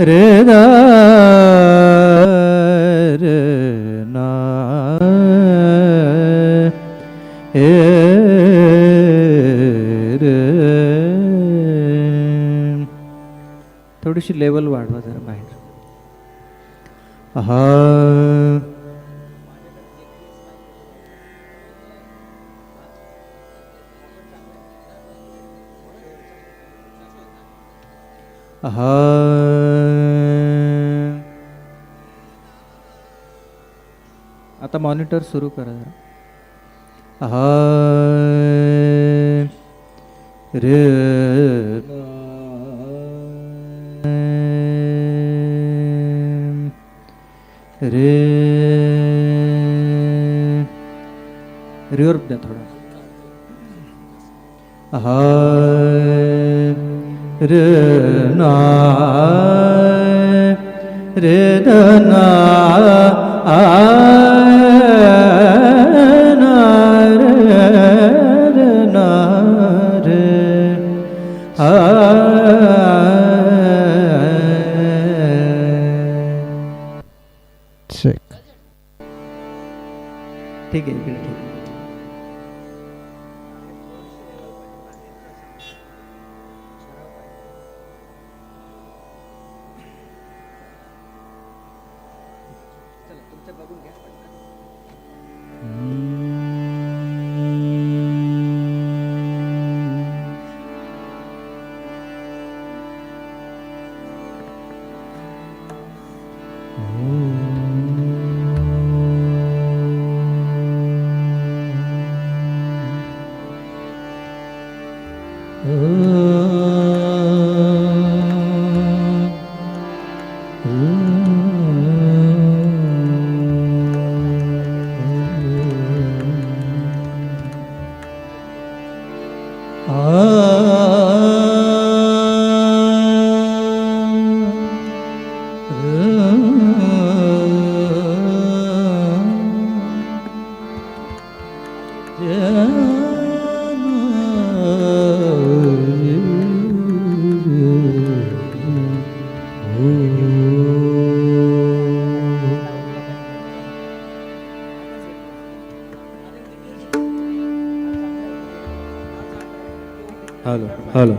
रे दा रे ना ए रे. थोडीशी लेवल वाढवा जरा बाहेर. हा हा आता मॉनिटर सुरू करा जरा. हा रे रे रिवर्ब द्या थोडा. हा रे ना रे द ना आ ना रे रे ना रे आ. ठीक आहे, ठीक आहे. Hello hello.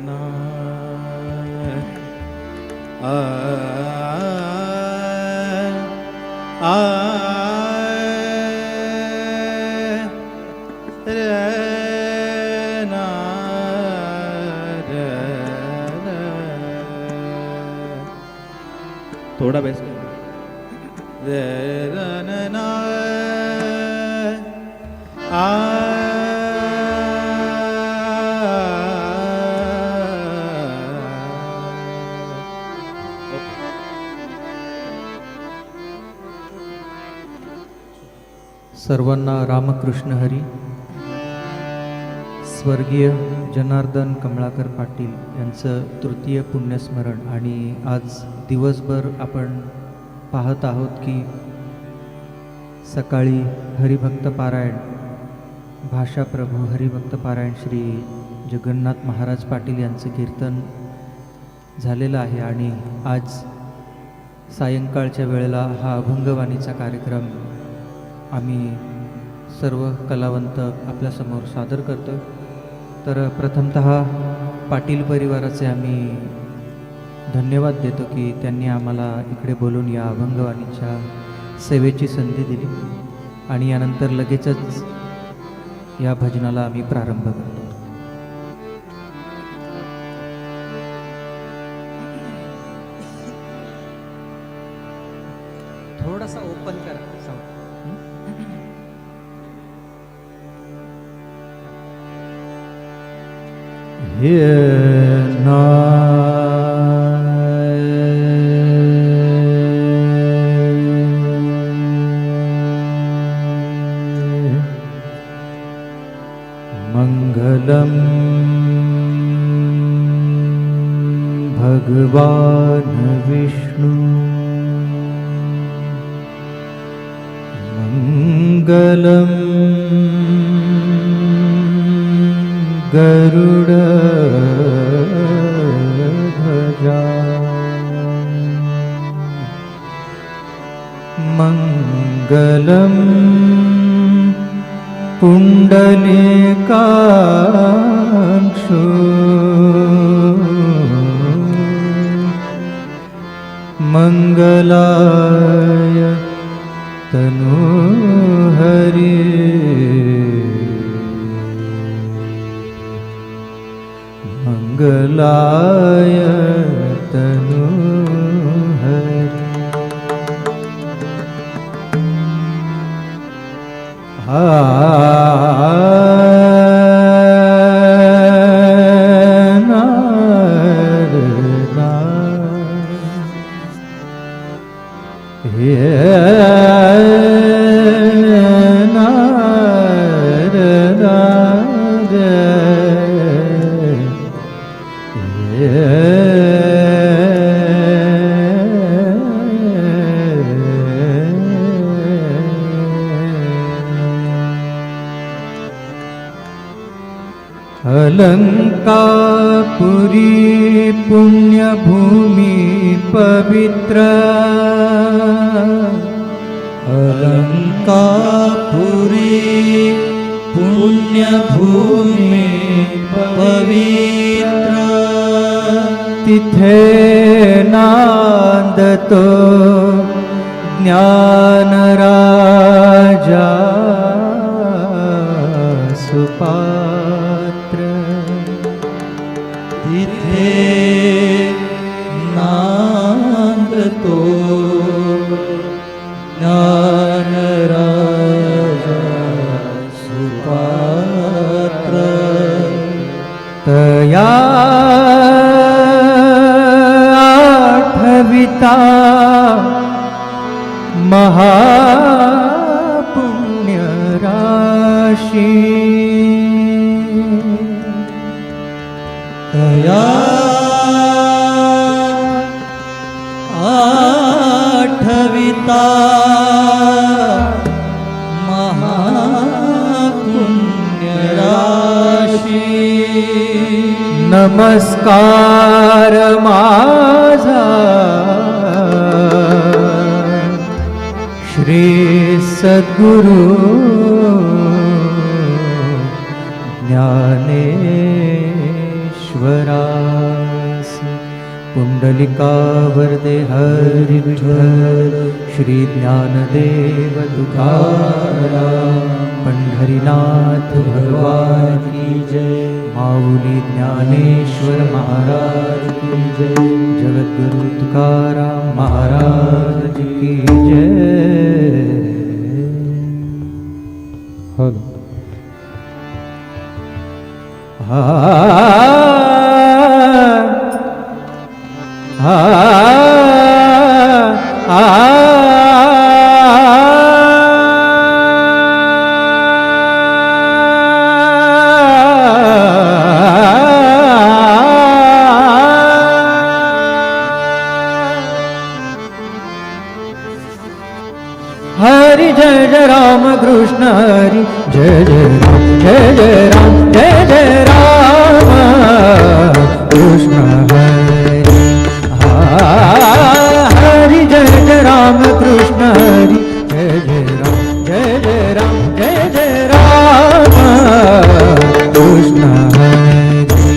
ना आ आ रे ना रे थोडा बेस रे ना आ सर्वांना रामकृष्ण हरी. स्वर्गीय जनार्दन कमळाकर पाटील यांचं तृतीय पुण्यस्मरण आणि आज दिवसभर आपण पाहत आहोत की सकाळी हरिभक्त पारायण भाषाप्रभू हरिभक्त पारायण श्री जगन्नाथ महाराज पाटील यांचं कीर्तन झालेलं आहे आणि आज सायंकाळच्या वेळेला हा अभंगवाणीचा कार्यक्रम आम्ही सर्व कलावंत आपल्यासमोर सादर करतो. तर प्रथमतः पाटील परिवाराचे आम्ही धन्यवाद देतो की त्यांनी आम्हाला इकडे बोलून या अभंगवाणीच्या सेवेची संधी दिली आणि यानंतर लगेचच या भजनाला आम्ही प्रारंभ करतो. थोडासा ओपन करा साऊंड. हे ना मंगलम भगवान विष्णु मंगलम मङ्गलं गरुडध्वजा मङ्गलं पुण्डलीकाक्षो मङ्गलाय तनोहरि मङ्गलाय तनोहरि अलंकापुरी पुण्यभूमि पवित्र अलंकापुरी पुण्यभूमि पवित्र तिथे नांदतो ज्ञानराजा सुपात्र तिथे नांदतो ज्ञानराजा सुपात्र तया आठविता महापुण्यराशी तया आठविता महापुण्यराशी नमस्कार माझा श्री सद्गुरु ज्ञानेश्वरास पुंडलिका वरदे हरि विठ्ठल श्री ज्ञानदेव तुकाराम पंढरीनाथ भगवान की जय माऊली ज्ञानेश्वर महाराज की जय जगद्गुरु तुकाराम महाराज की जय हरि जय जय राम कृष्ण हरि जय जय राम जय जय राम जय जय राम कृष्ण हरि हरि जय जय राम कृष्ण हरि जय जय राम जय जय राम जय जय राम कृष्ण हरि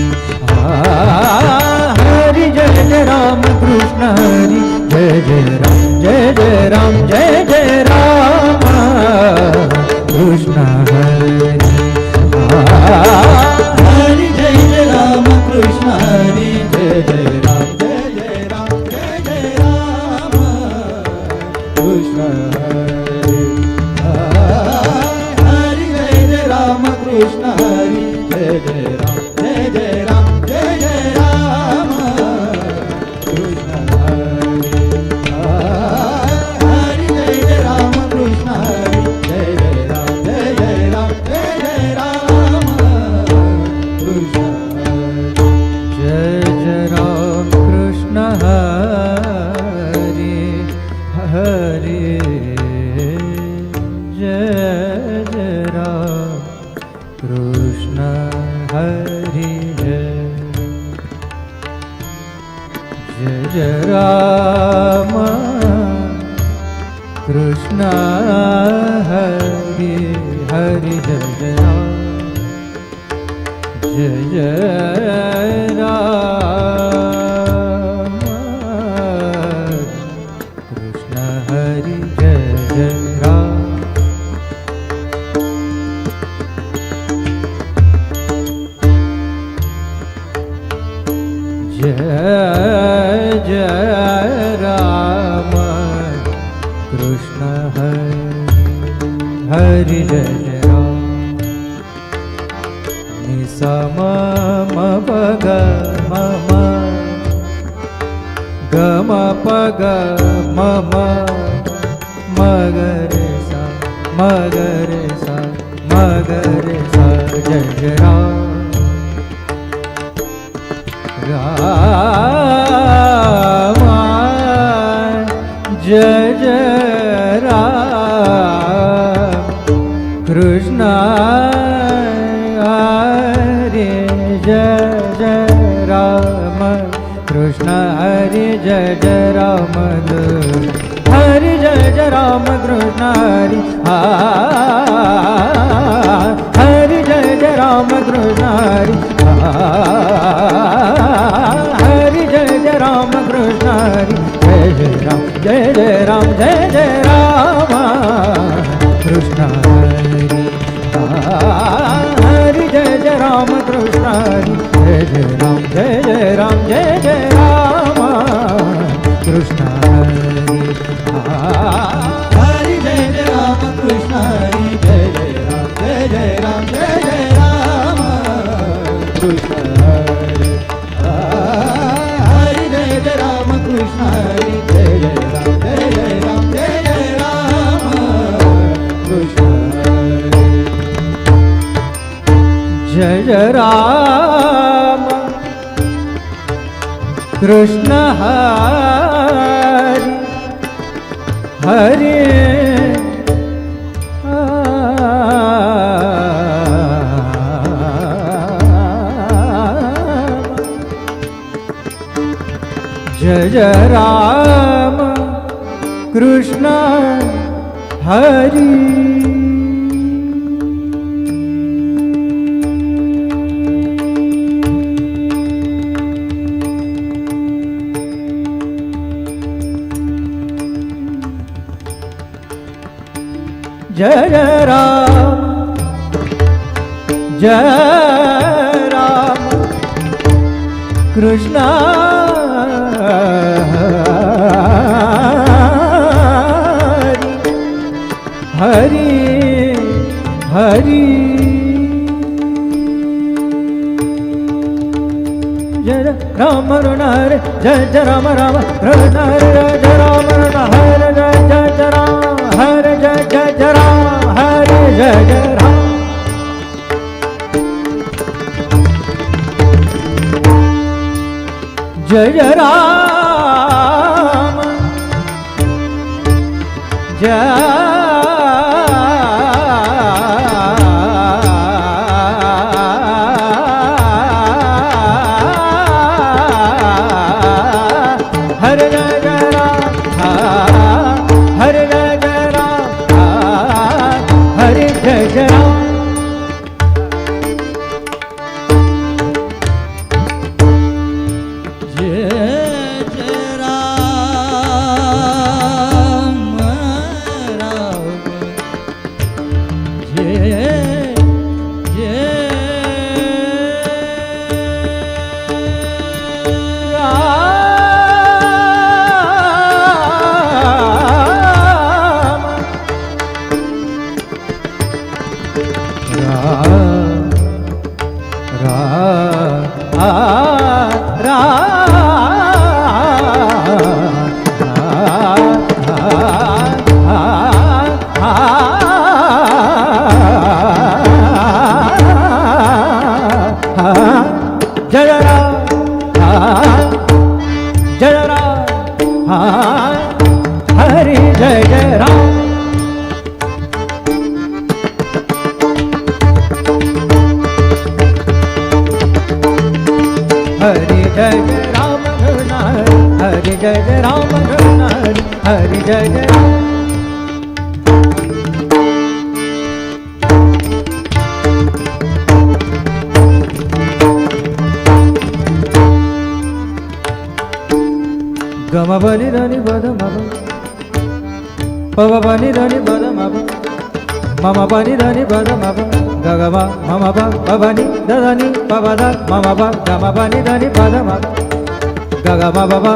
हरि जय जय राम कृष्ण हरि जय जय राम जय जय राम जय जय कृष्ण हरि जय राम कृष्ण हरी जय जय राम कृष्ण हरी हरि जय जय राम जय जय राम कृष्ण हरि जय जय राम जय जय राम कृष्ण हरि जय जय राम निसा म पग मम गम पग मम मगरे सा मगरे सा मगरे सा जय जय राम राम जय जय राम कृष्ण हरे जय जय राम कृष्ण हरे जय जय राम हरि जय जय राम कृष्ण हरि जय जय राम कृष्ण हरि जय जय राम कृष्ण जय जय राम जय जय राम जय जय राम कृष्ण हरि जय जय राम कृष्ण जय जय राम जय जय राम जय जय राम कृष्ण हरि जय जय राम कृष्ण जय जय राम जय जय राम जय जय राम कृष्ण हरि जय जय राम कृष्ण जय जय राम जय जय राम जय जय राम कृष्ण जय जय राम कृष्ण हरि जय जय राम कृष्ण हरि जय जय राम कृष्ण हरि हरि जय जय राम कृष्ण हरे जय जय राम राम कृष्ण हरे जय जय राम कृष्ण हरे जय जय राम हरे जय जय राम हरे जय जय राम जय जय राम जय हरे जय जय राम हरे जय जय राम हरे जय जय राम हरि जय जय राम जय राम कृष्ण हरी जय जय राम कृष्ण हरी जय जय राम. गम बनी धनी बद मम पव बनी धनी बद मम मम बनी धनी बद मम गगम मम बनी दधनी पवद मम गम बनी धनी बद मम गगम बब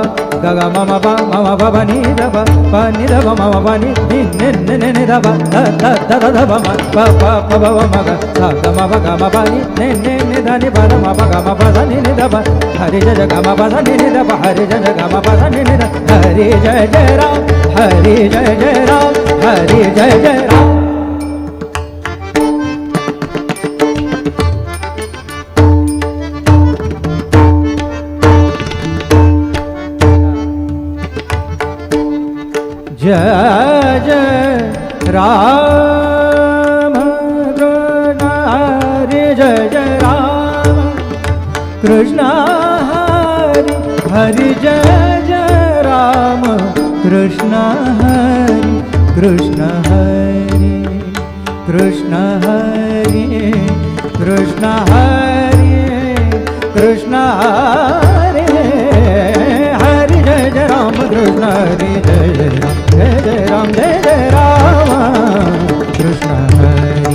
गगम मम बनी दब बनी दब मम बनी नि नि दब द द द दब म प प प ब मग सा गम ब गम बनी नि धनी बद मम गम बनी नि दब हरि जय गम बनी नि दब हरि जय गम बनी नि दब हरि जय जय राम हरि जय जय राम हरि जय जय राम. जय जय राम कृष्ण हरि जय जय राम कृष्ण हरि हरि जय जय राम कृष्ण हरि कृष्ण हरि कृष्ण हरि कृष्ण हरि कृष्ण हरि हरि जय जय राम कृष्ण हरि जय जय राम जय जय राम जय जय राम कृष्ण हरि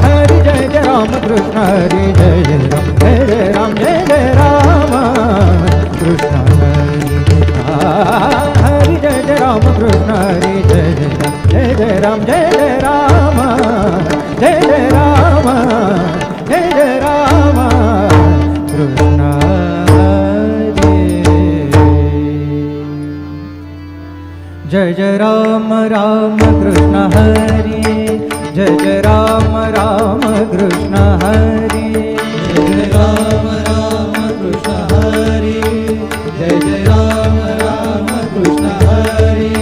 हरि जय जय राम कृष्ण हरि जय जय राम जय जय राम कृष्ण हरि जय जय राम कृष्ण हरि जय जय राम जय जय राम जय जय राम जय जय राम कृष्ण जय जय राम राम कृष्ण हरि जय जय राम राम कृष्ण हरि जय राम राम कृष्ण हरी जय जय राम राम कृष्ण हरी.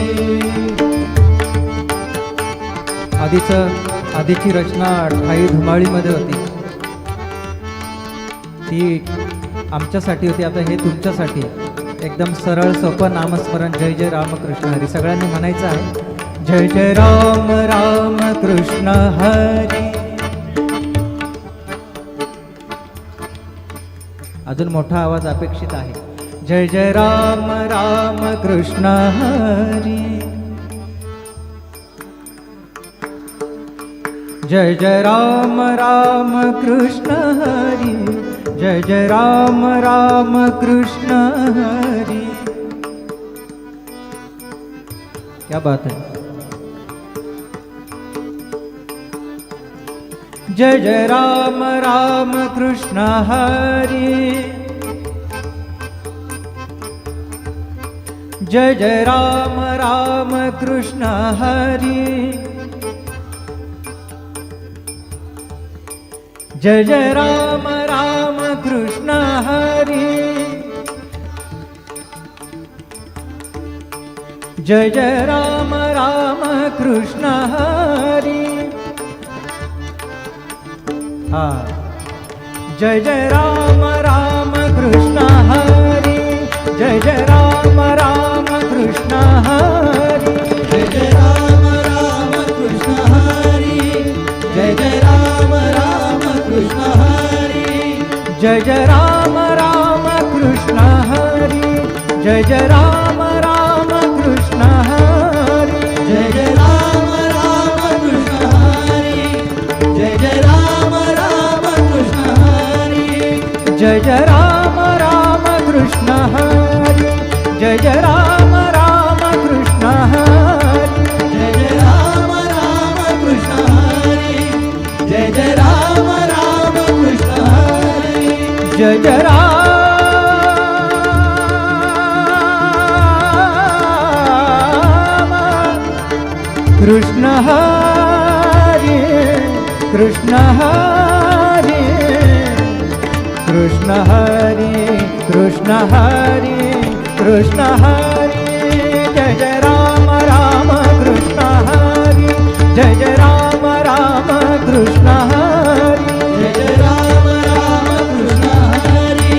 आधीची रचना ठाई धुमाळीमध्ये होती, ती आमच्यासाठी होती. आता हे तुमच्यासाठी एकदम सरळ सोपं नामस्मरण जय जय राम कृष्ण हरी सगळ्यांनी म्हणायचं आहे. जय जय राम राम कृष्ण हरी. अजून मोठा आवाज अपेक्षित आहे. जय जय राम राम कृष्ण हरी जय जय राम राम कृष्ण हरी जय जय राम राम कृष्ण हरी. क्या बात है. जय जय राम राम कृष्ण हरी जय जय राम राम कृष्ण हरी जय जय राम राम कृष्ण हरी जय जय राम राम कृष्ण हरी. हाँ. जय जय राम राम कृष्ण हरी जय जय राम राम कृष्ण हरी जय जय राम राम कृष्ण हरी जय जय राम राम कृष्ण हरी जय जय राम राम कृष्ण हरी जय जय राम राम कृष्ण हरी जय जय राम राम कृष्ण हरी जय जय राम राम कृष्ण हरी जय जय राम राम कृष्ण हरी जय जय राम राम कृष्ण हरी जय जय राम राम कृष्ण हरी जय जय राम राम कृष्ण हरी जय जय राम कृष्ण हरी कृष्ण हरी कृष्ण हरी कृष्ण हरी कृष्ण हरी जय जय राम राम कृष्ण हरी जय जय राम राम कृष्ण हरी जय जय राम राम कृष्ण हरी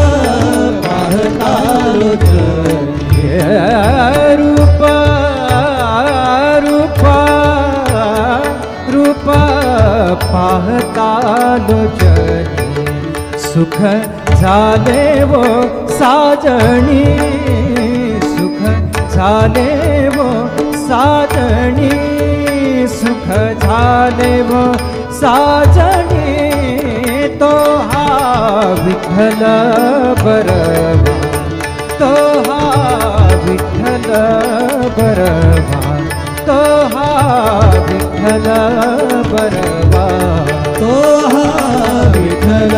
सुख झाले वो साजणी, सुख झाले वो साजणी, सुख झाले वो साजणी, तो हा विठ्ठल बरवा, तो हा विठ्ठल बरवा, तो हा विठ्ठल बरवा, तो हा विठ्ठल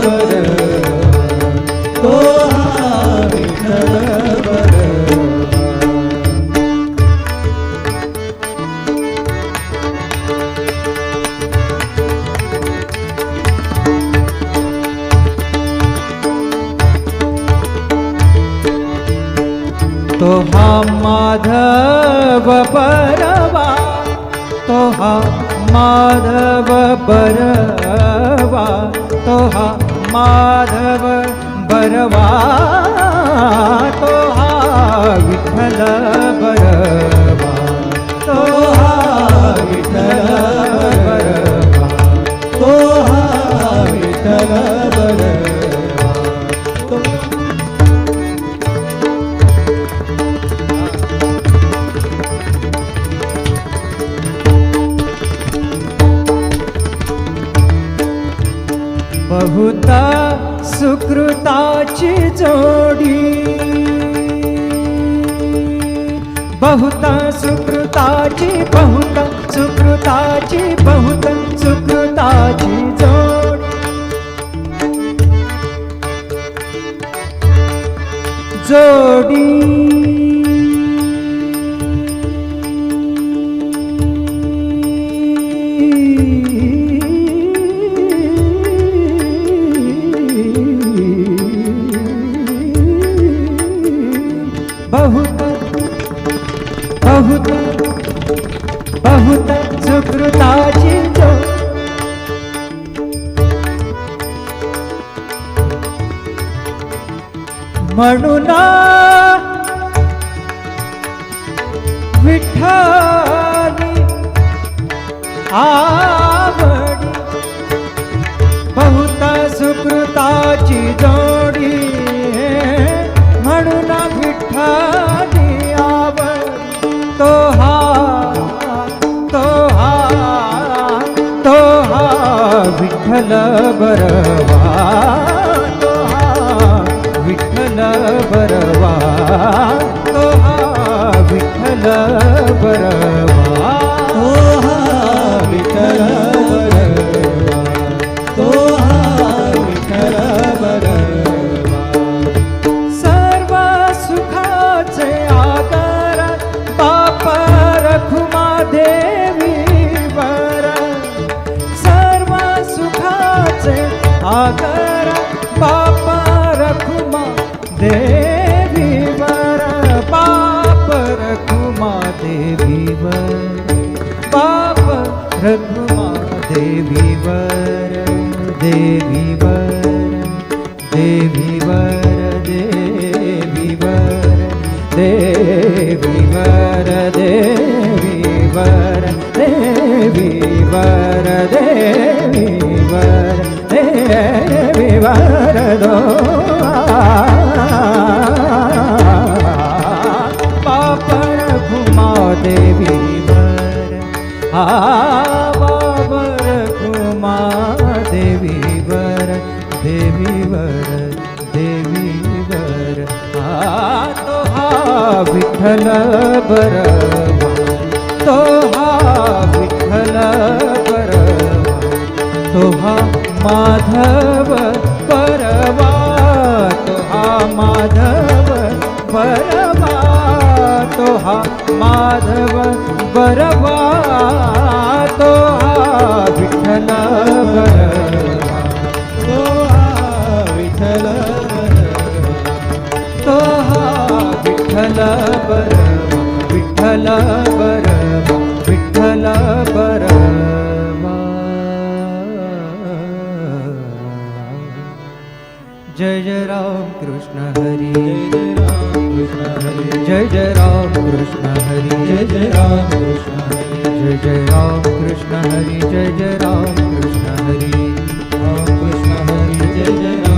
बरवा, तो हा विठ्ठल बरवा. तो हा माधव बरवा, तो हा माधव बरवा, तो हा माधव बरवा, तो हा विठ्ठल बरवा, तो हा विठ्ठल बरवा, तो हा विठ्ठल बरवा. बहुता सुकृताची जोडी, बहुता सुकृताची, बहुता सुकृताची, बहुता सुकृताची जोडी, जोडी बहुत बहुत बहुत सुकृताची जोडी, म्हणून विठ्ठली आवडी, बहुत सुकृताची जोडी, म्हणून विठ्ठली आवडी, तो हा तो हा तो हा विठ्ठल बरवा, तो हा विठ्ठल बरवा, तो हा विठ्ठल बरवा, तो हा विठ्ठल बरवा, तो हा विठ्ठल बरवा. सर्व सुखाचे आगर बाप रखुमा देवी वर, सर्व सुखाचे आगर बाप रखुमा देवी वर, बाप रखुमा देवी वर, बाप रखुमा देवी वर, देवी वर, देवी वर, देवी वर, देवी वर, देवी वर, देवी वर, देवी वर, देवी वर, दो पापर घुमा देवी वर, बाबर घुमा देवी वर, देवी वर, देवी वर, तो हा विठ्ठल बरवा, तो हा विठ्ठल बरवा, तो हा माधव बरवा, तो हा माधव बरवा, तो हा माधव बरवा, तो हा विठ्ठल बरवा, तो हा विठ्ठल बरवा, तो हा विठ्ठल बरवा, विठ्ठल बरवा, विठ्ठल बरवा. जय जय राम कृष्ण हरी, जय जय राम कृष्ण हरी, जय जय राम कृष्ण हरी, जय जय राम कृष्ण हरी, जय जय राम कृष्ण हरी, जय जय राम कृष्ण हरी, राम कृष्ण हरी, जय जय राम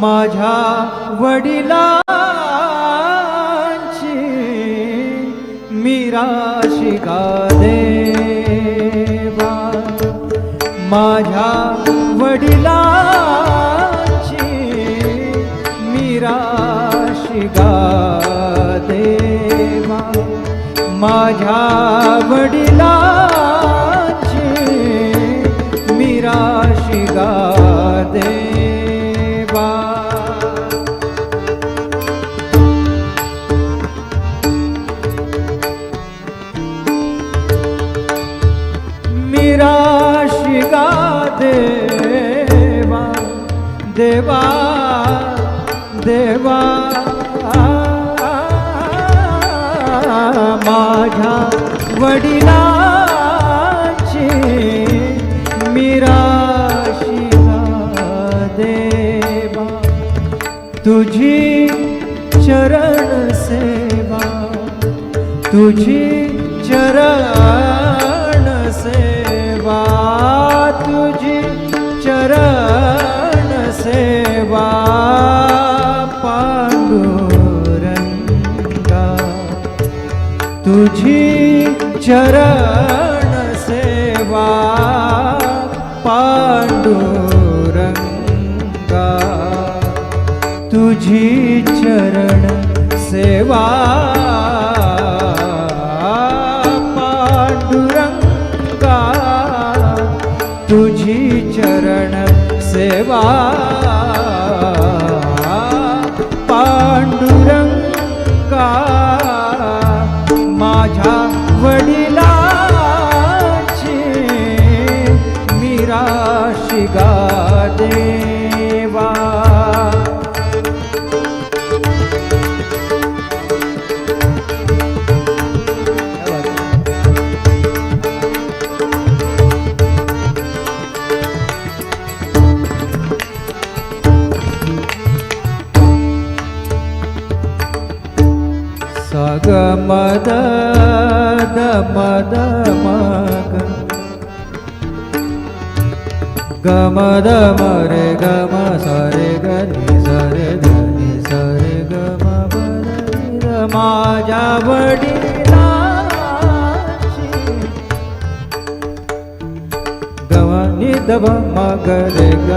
माझ्या वडिलांची मीराशी गा देवा, माझ्या वडिलांची मीराशी गा देवा, माझ्या वडिलांची मीराशी गा देवा. मीराशी गा देवा, देवा देवा, माझ्या वडिलांची मीराशी गा देवा, तुझी चरण सेवा, तुझी चरण सेवा, तुझी चरण सेवा पांडुरंगा, तुझी चरण सेवा पांडुरंगा, तुझी चरण सेवा पांडुरंगा, तुझी चरण सेवा पांडुरंगा, माझ्या वडिलांची मीराशी गा देवा. ग मद द मद मग ग मद मरे ग म सरे ग नि सरे ग नि सरे ग म ग माझ्या वडिलांची ग म नि द ब म ग रे ग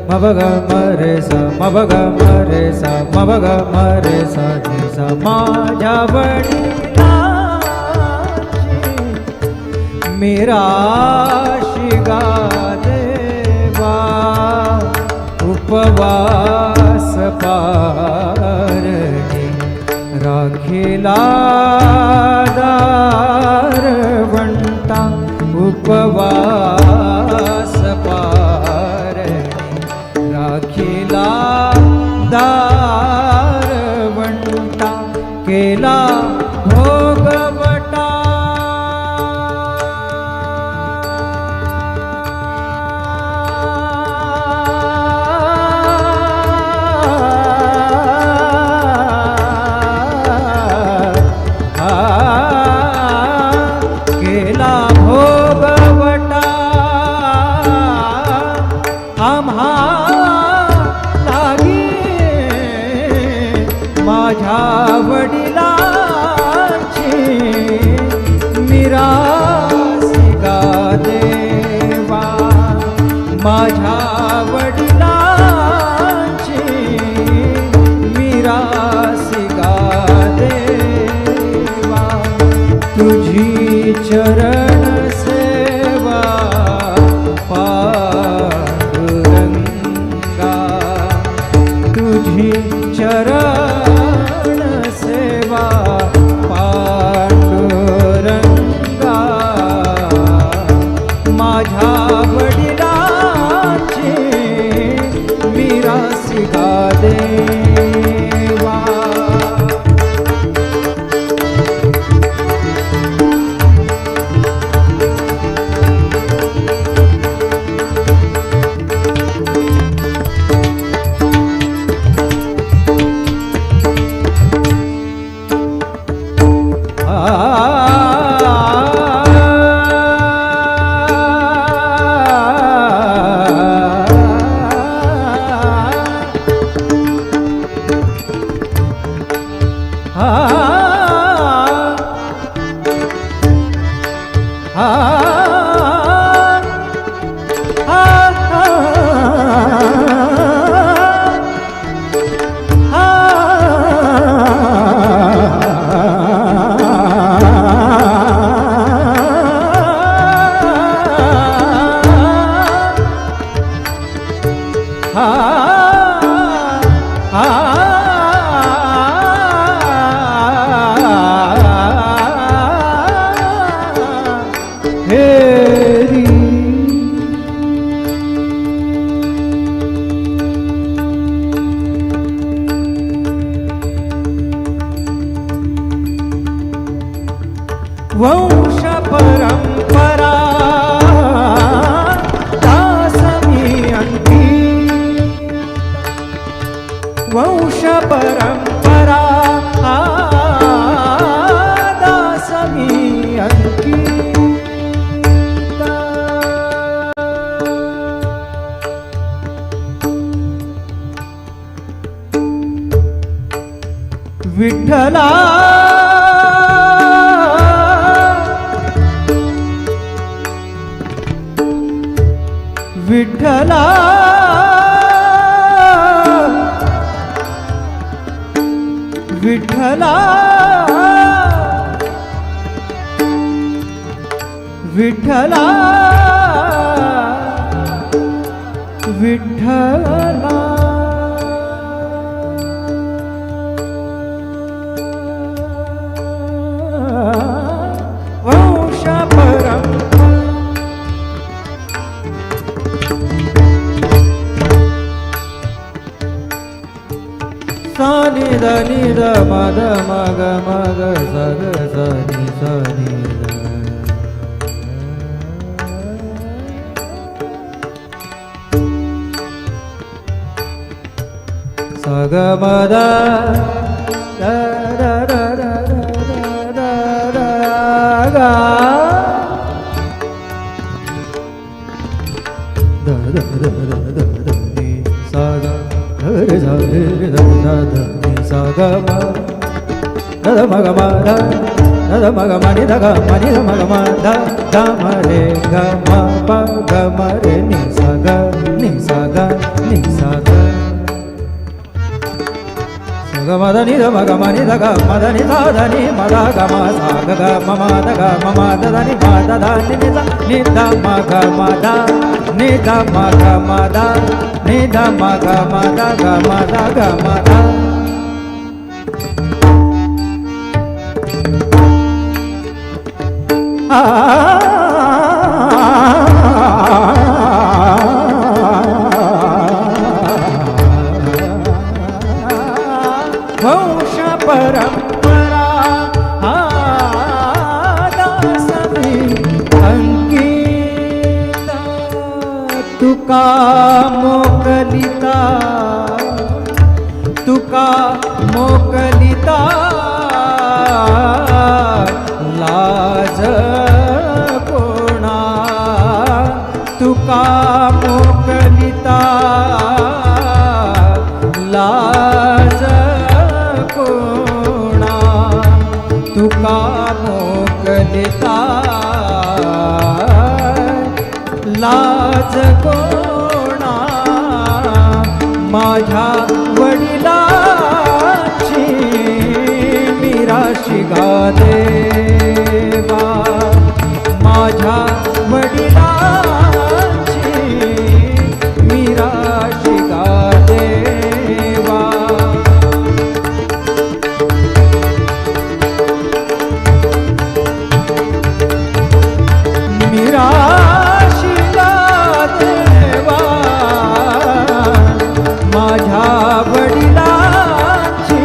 म ब ग म रे सा म ब ग म रे सा म ब ग म रे सा नि सा, माझ्या वडिलांची मीराशी गा देवा, उपवास पारणी राखीला दारवंटा, उपवास पारणी राखीला दारवंटा, केला भोगवटा केला भोगवटा आम्हा लागी माझ्या वडिलांची मिरासी गा देवा माझ्या वडिलांची मिरासी गा देवा तुझी चरण सेवा पांडुरंगा तुझी चरण सेवा पांडुरंगा माझ्या वडिलांची मिरासी गा देवा हेरी वंश परंपरा दासमी अंकी वंश परंपरा दासमी अंकी विठ्ठला विठ्ठला विठ्ठला विठ्ठला विठ्ठला वंश परंपरा सानी దని ద మద మగ మగ సగ సని సని సగ మద ద ద ద ద ద ద గా ద ద ద ద ద ని సగ హరి హరి ద ద ద ని సగ మ ద ద మగ మ ద ద మగ మ ని ద గ మ ని ద మగ మ ద ద మ రే గ మ ప గ మ రే ని సగ ని సగ ని సగ సగ మ ద ని ద మగ మ ని ద గ మ ద ని ద ద ని మ ద గ మ స గ గ మ మ ద గ మ మ ద ద ని మ ద ద ని ని ద ని ద మ గ మ ద ని ద మ గ మ ద ని ద మ గ మ ద గ మ ద గ మ ద वंश परंपरा तुका मोकलिता तुका मोकलिता लाज कोणा तुका मोकलिता लाज कोणा तुका मोकलिता लाज कोणा माझ्या वडिलांची मिराशी गा देवा माझ्या वडिलांची मिराशी गा देवा मिराशी गा देवा माझ्या वडिलांची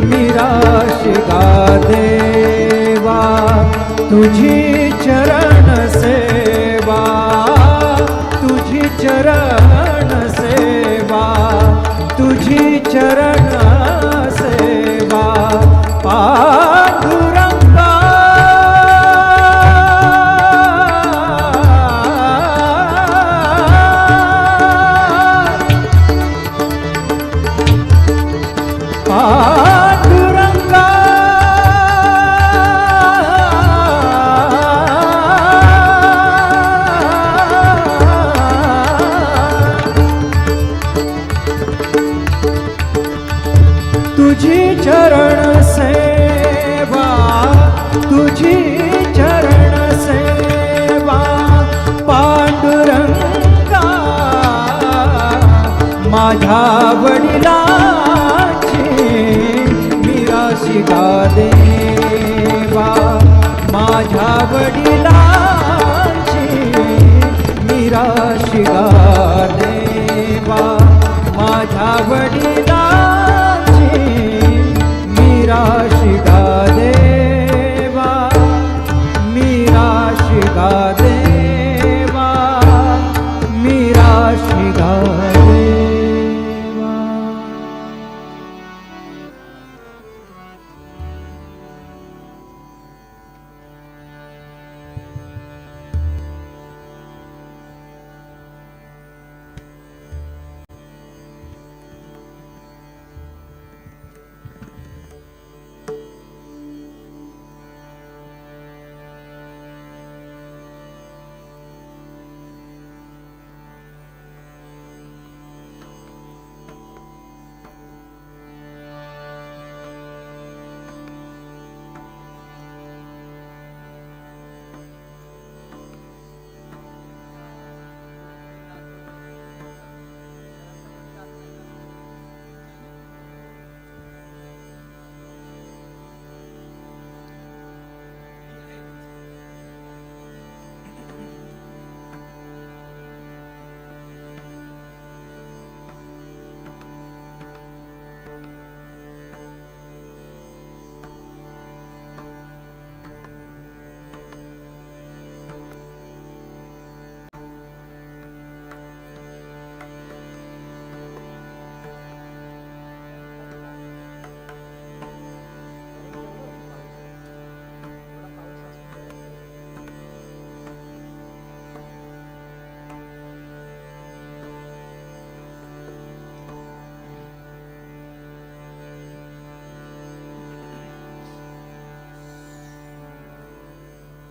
मिराशी गा देवा तुझी चरण सेवा तुझी चरण सेवा तुझी चरण सेवा पांडुरंगा पांडुरंगा तुझी चरण सेवा तुझी चरण सेवा पांडुरंगा माझ्या वडिलांची मिराशी गा देवा माझ्या वडिलांची मिराशी गा देवा माझ्या वडिलांची मिराशी गा देवा मिराशी गा देवा मिराशी गा देवा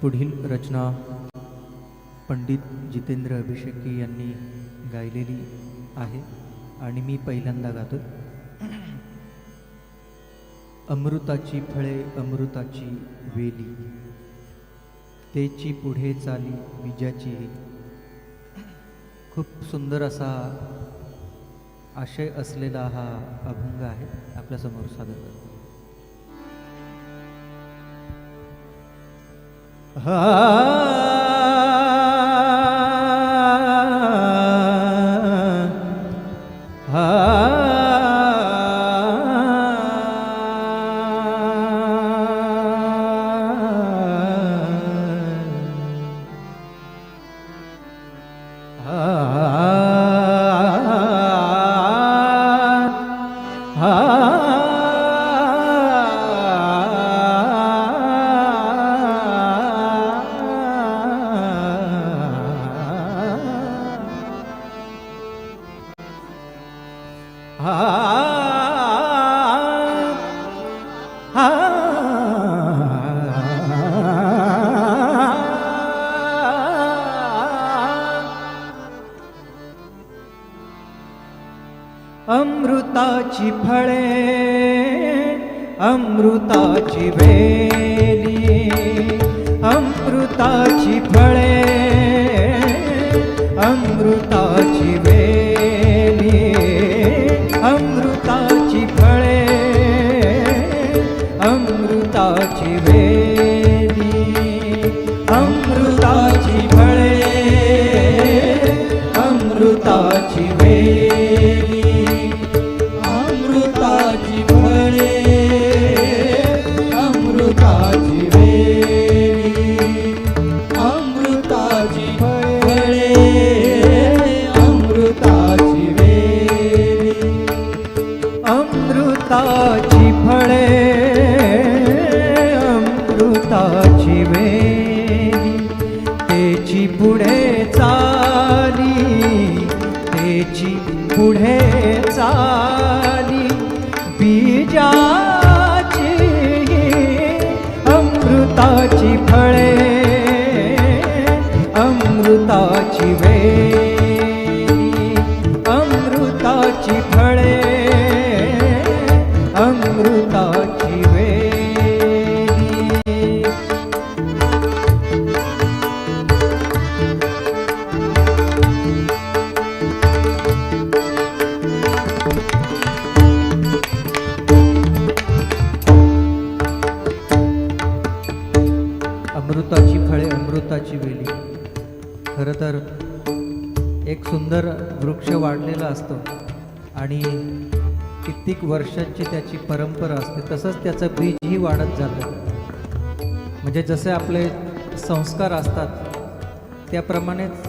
पुढील रचना पंडित जितेंद्र अभिषेकी यांनी गायलेली आहे आणि मी पहिल्यांदा गातो. अमृताची फळे अमृताची वेली तेची पुढे चाली विजाची. खूप सुंदर असा आशय असलेला हा अभंग आहे आपल्यासमोर सादर करतो. हा अमृताची फळे अमृताची वेली अमृताची फळे अमृताची वेली अमृताची फळे अमृताची वेली अमृताची फळे अमृताची वेली अमृताची फळे अमृताची वेली अमृताची फळे अमृताची वेली अमृताची फळे अमृताची वेली तेची पुढे चाली तेची पुढे चाली बीजाची अमृताची फळे अमृताची वेली अमृताची फळे अमृताची वेली अमृताची फळे अमृताची वेली. खरं तर एक सुंदर वृक्ष वाढलेला असतो आणि कित्येक वर्षांची त्याची परंपरा असते. तसंच त्याचं बीजही वाढत जातं. म्हणजे जसे आपले संस्कार असतात त्याप्रमाणेच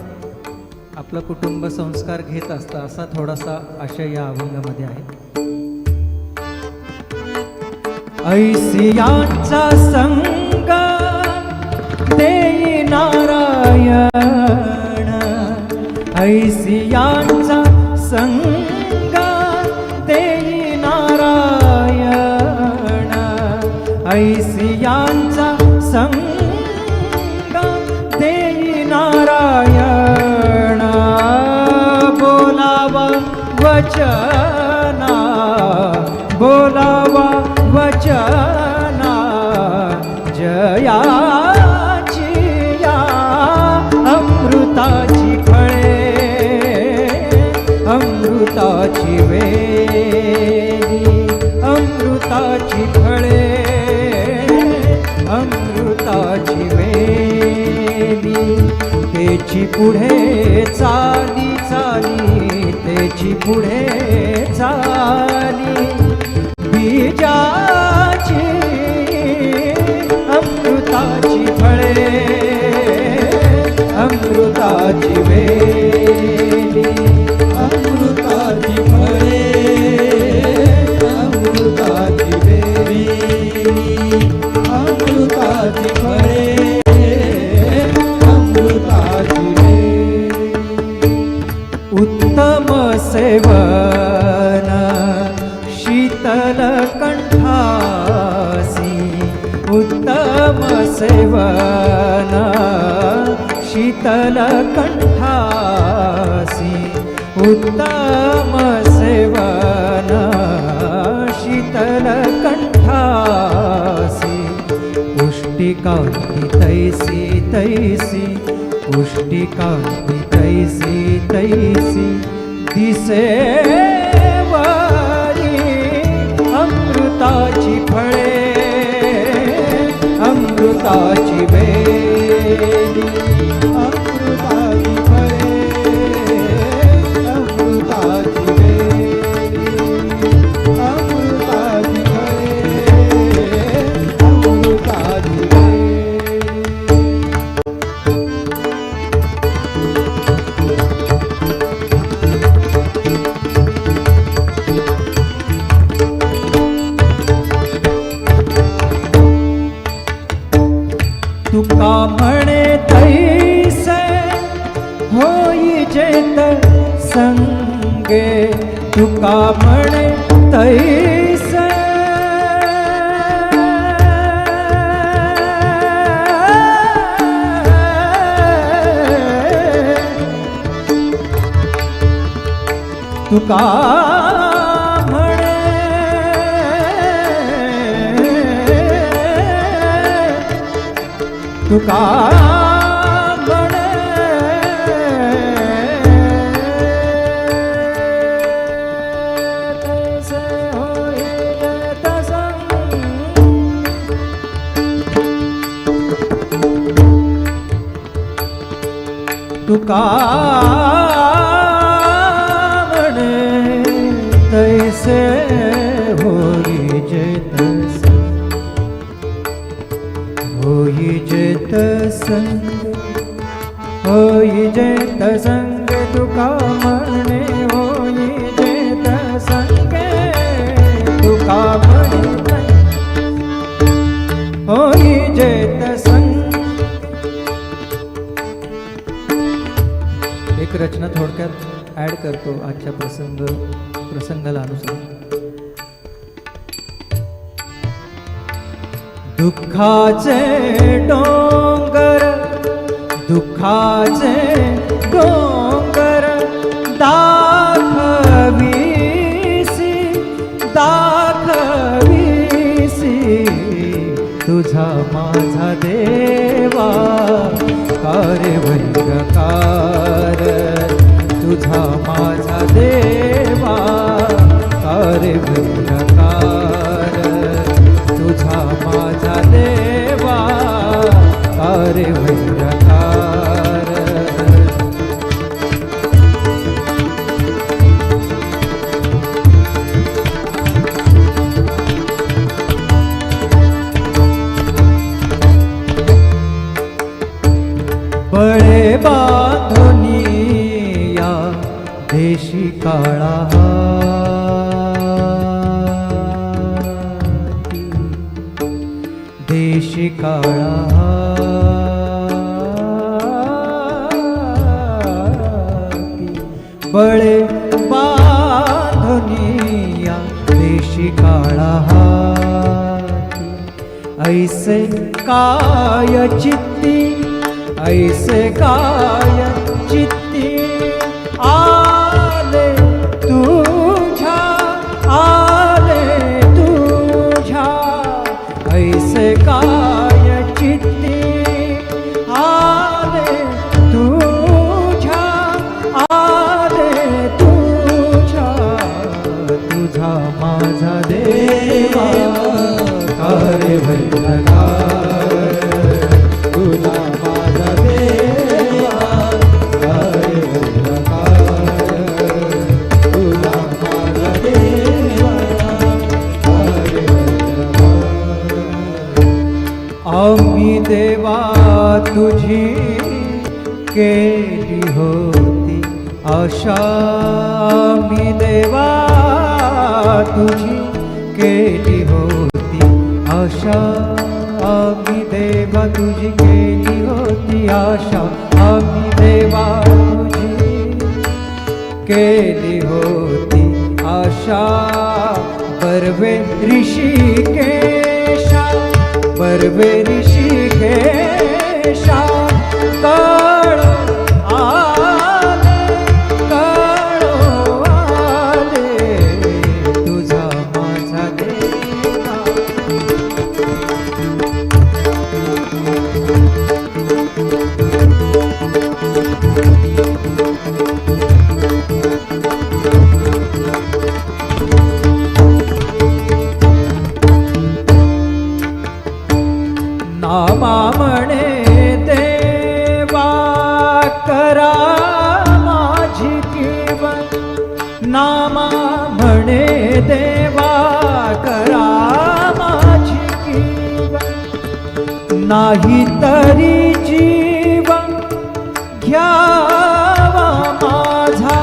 आपलं कुटुंब संस्कार घेत असतं असा थोडासा आशय या अभंगामध्ये आहे. ऐसियांचा संग देई नारायण ऐसियांचा संग देई नारायण ऐसियांचा संग देई नारायण बोलावा वचना बोलावा वचना जयाची या अमृताची फळे अमृताची वेली अमृताची फळे अमृताची वेली तेची पुढे चाली चाली तेची पुढे चाली बीजाची अमृताची फळे अमृताची वेली अमृताची फळे अमृताची वेली अमृताची फळे अमृताची वेली उत्तम सेवन शीतल कंठासी उत्तम सेवन शीतल कंठासी उत्तम सेवन शीतल कंठासी पुष्टिकांती तैसी तैसी पुष्टिकांती तैसी तैसी दिसे अमृताची फळे अमृताची वेली अमृताची फळे अमृताची वेली अमृताची फळे अमृताची वेली तुका म्हणे तैसे होई जेत संगे तुका म्हणे तैसे तुका म्हणे तुका म्हणे तैसे होईल तसं तुका म्हणे तैसे होई जेतस होई जेतसंग होई जेतसंग तुका म्हणे होई जेतसंगे तुका म्हणे होई जेतसंग. एक रचना थोडक्यात ॲड करतो आजच्या प्रसंगाला अनुसरून. दुःखाचे डोंगर दुःखाचे डोंगर दाखवीसी दाखवीसी तुझा माझा देवा कार्य भयंकर तुझा माझा देवा कार्य भयंकर तुझा माझा देवा कार्य भयंकर. बळे बांधुनी या देशी काळा देशी काळा बळे बांधुनी या देशी काळा ऐसे काय चित्ती ऐसे काय चित्ती आले तुझ्या ऐसे काय चित्ती आले तुझ्या तुझा माझा देवा कार्य भयंकर तुझा माझा देवा कार्य भयंकर तुझा माझा देवा कार्य भयंकर. आम्ही देवा तुझी केली होती आशा आम्ही देवा तुझी केली होती आशा आम्ही देवा तुझी केली होती आशा आम्ही देवा तुझी केली होती आशा. बर्वे ऋषिकेशा बर्वे ऋषिकेशा काळ आले तुझा माझा देवा नामा म्हणे देवा करा माझी केवळ नामा म्हणे देवा करा माझी केवळ नाही तरी जीव घ्यावा माझा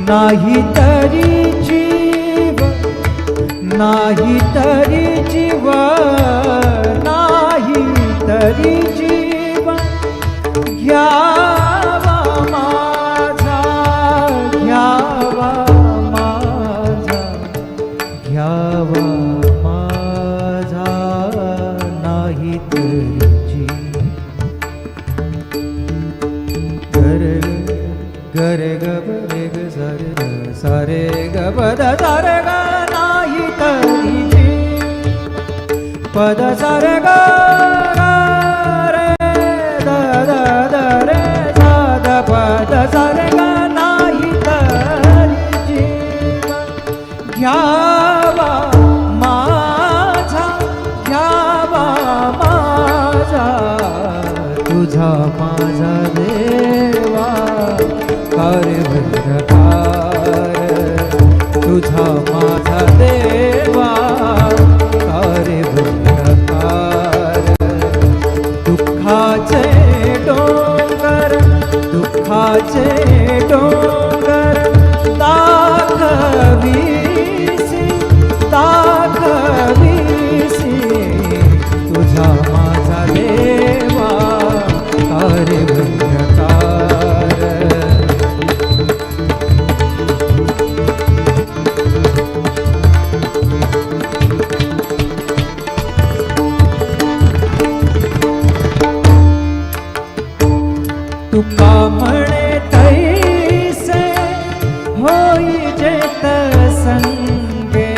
नाही तरी जीव नाही तरी जीव नाही तरी जीव घ्यावा माझा घ्यावा माझा घ्यावा माझा नाही तरी जीव. गर गर ग रे ग सा रे ग सा पद सा रे ग रे द द द रे सा द पद सा रे ग नाही तरी जीव घ्यावा माझा घ्यावा माझा तुझा माझा देवा कार्यभद्रकार तुझा माझा देवा कार्यभद्रकार दुःखाचे डोंगर दुःखाचे डोंगर दाखवीसी दाखवीसी तुझा माझा देवा कार्यभद्रकार तुका म्हणे तैसे होई जेत संगे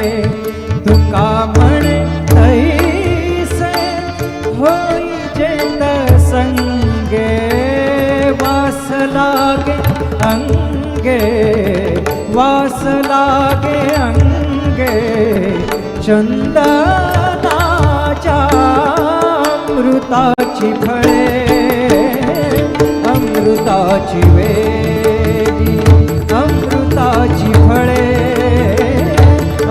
तुका म्हणे तैसे होई जेत संगे वास लागे अंगे वास लागे अंगे चंदनाच्या अमृताची फळे अमृताची वेली अमृताची फळे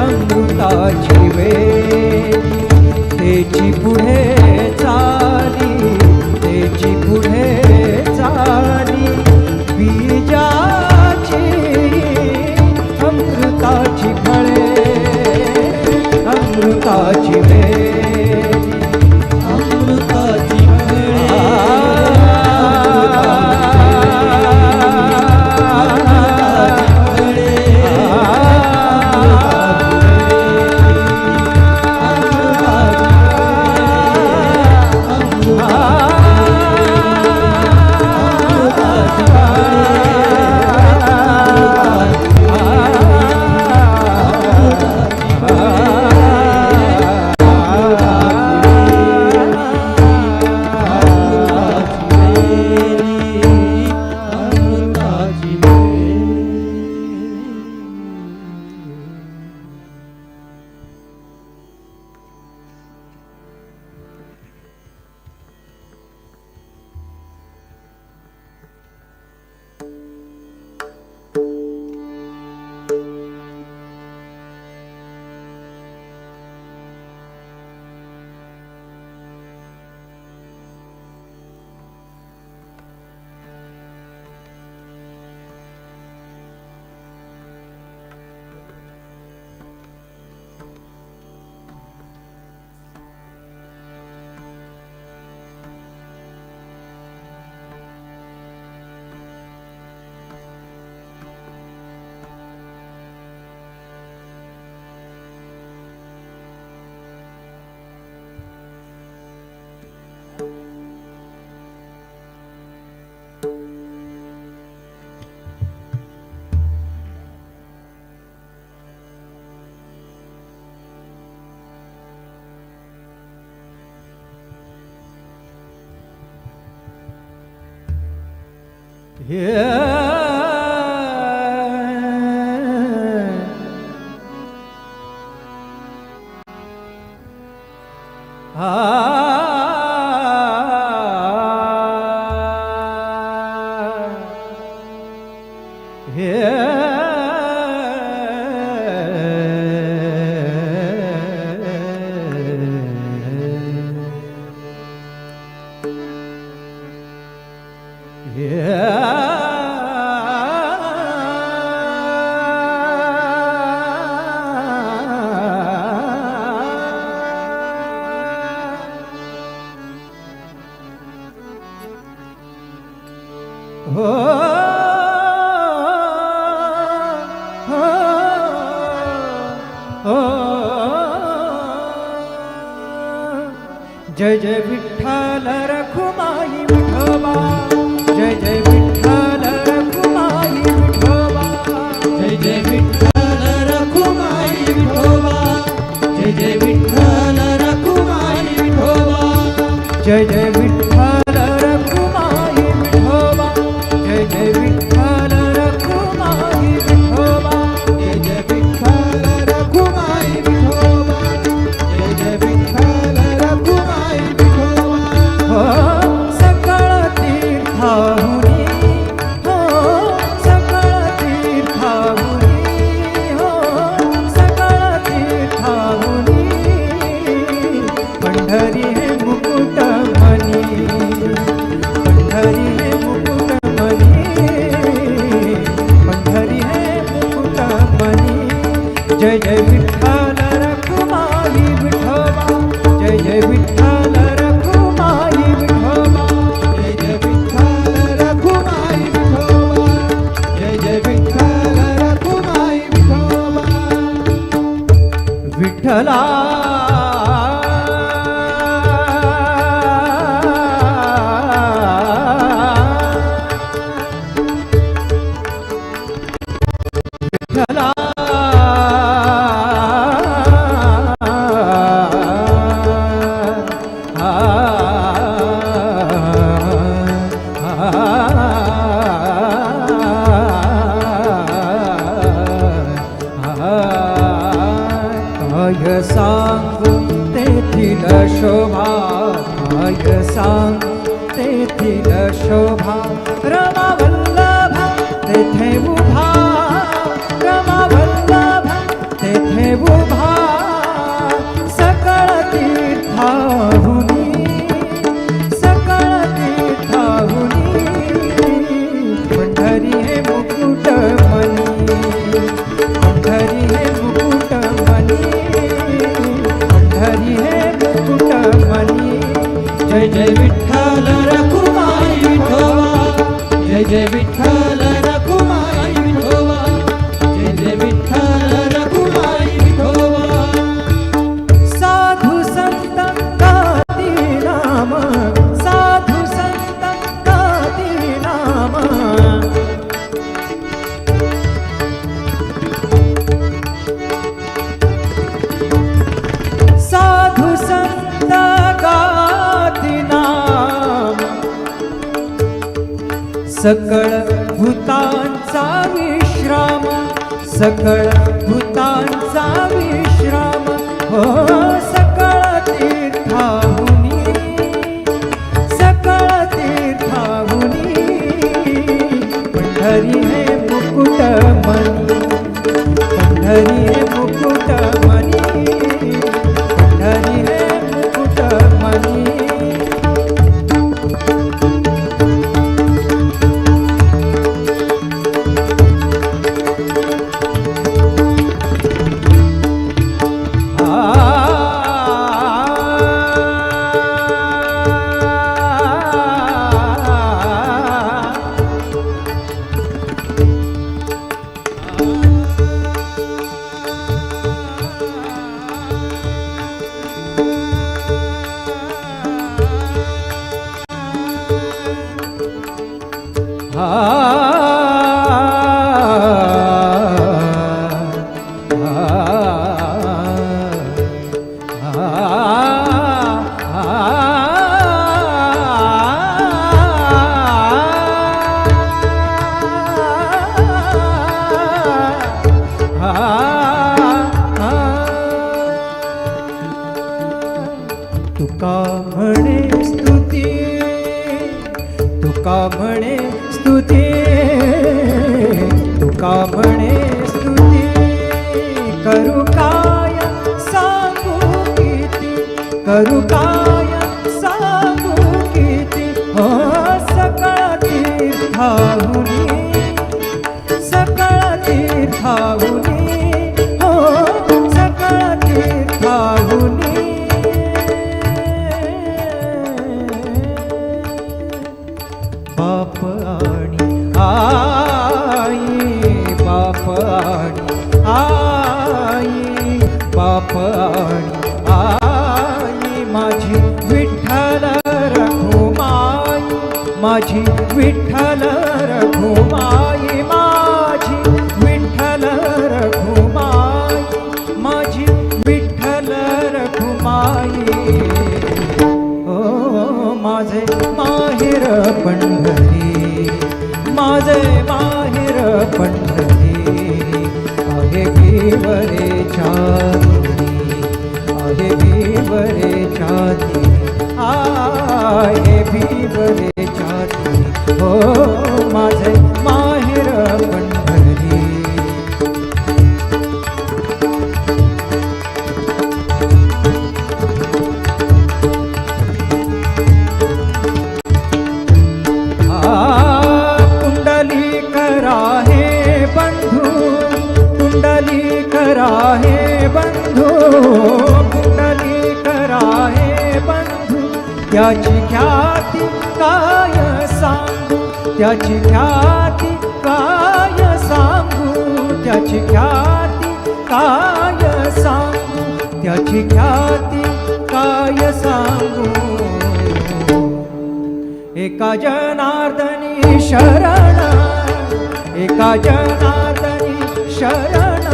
अमृताची वेली तेची पुढे चाली तेची पुढे चाली बीजाची अमृताची फळे अमृताची वेली अमृताची जय जय विठ्ठल रखुमाई विठोबा, जय जय विठ्ठल रखुमाई विठोबा, जय जय विठ्ठल रखुमाई विठोबा, जय जय विठ्ठल रखुमाई जय जय विठ्ठल रखुमाई विठोबा, जय जय विठ्ठल रखुमाई विठोबा, जय जय विठ्ठल रखुमाई विठोबा, जय जय विठ्ठल रखुमाई विठोबा. हो सकळ तीर्थाहुनी, हो सकळ तीर्थाहुनी, हो सकळ तीर्थाहुनी, पंढरी हे मुकुट मनी, पंढरी हे मुकुट मनी, पंढरी हे मुकुट मनी. जय जय विठ्ठल रखुमाई विठोबा, जय जय विठ्ठल रखुमाई विठोबा, जय जय विठ्ठल रखुमाई विठोबा, जय जय विठ्ठल रखुमाई विठोबा. विठ्ठला विठ्ठला काय सांगू तेथील शोभा, काय सांगू तेथील शोभा, रमा वल्लभा तेथे उभा, रमा वल्लभा तेथे उभा, सकळ तीर्थाहुनी, सकळ तीर्थाहुनी, पंढरी हे मुकुट मनी, पंढरी हे मुकुट मनी, पंढरी हे मुकुट मनी. जय जय विठ्ठल रखुमाई विठोबा, जय जय विठ्ठल रखुमाई विठोबा, जय जय विठ्ठल रखुमाई विठोबा. साधु संत गाती नाम, साधु संत गाती नाम, साधु संत गाती नाम, सकळ भूतांचा विश्राम, सकळ भूतांचा विश्राम, हो सकळ तीर्थाहुनी, सकळ तीर्थाहुनी, पंढरी हे मुकुट मनी, पंढरी हे मुकुट मनी, पंढरी हे मुकुट मनी. तुका म्हणे स्तुती, तुका म्हणे स्तुती, तुका म्हणे स्तुती, करू काय सांगू किती, करू काय सांगू किती, हो सकळ तीर्थाहुनी, सकळ तीर्थाहुनी, हो सकळ तीर्थाहुनी. बाप आणि आई, बाप आणि आई, बाप आणि आई, माझी विठ्ठल रखुमाई, माझी विठ्ठल रखुमाई, माझी विठ्ठल रखुमाई, माझी विठ्ठल रखुमाई. ओ माझे माहेर पंढरी, माझे माहेर पंढरी. आहे भिवरे छाती, आहे भिवरे छाती, आहे भिवरे छाती. हो माझे माहेर पंढरी. आहे बंधू, पुंडलिक आहे बंधू. त्याची ख्याती काय सांगू, त्याची ख्याती काय सांगू, त्याची ख्याती काय सांगू, त्याची ख्याती काय सांगू. एका जनार्दनी शरण, एका जनार्दनी शरण,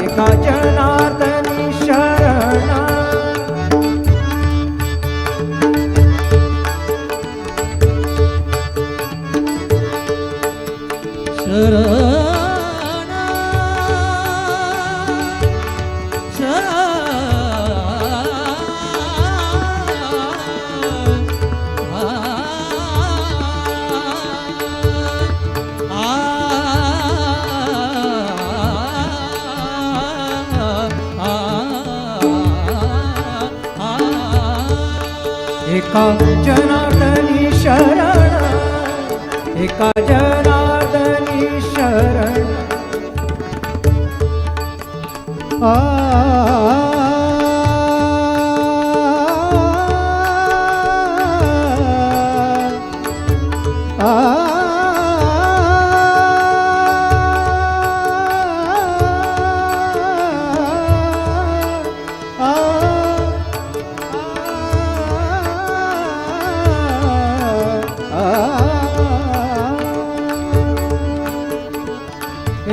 एका जनार्दनी शरण. शरण एका जनार्दनी शरण, एका जनार्दनी शरण.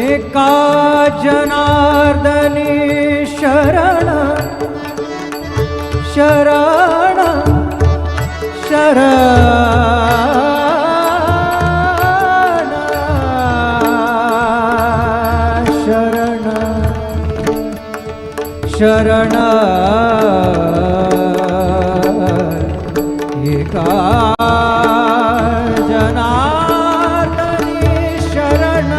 एका जनार्दनी शरण, शरण, शरण, शरण, शरण. एका शरण,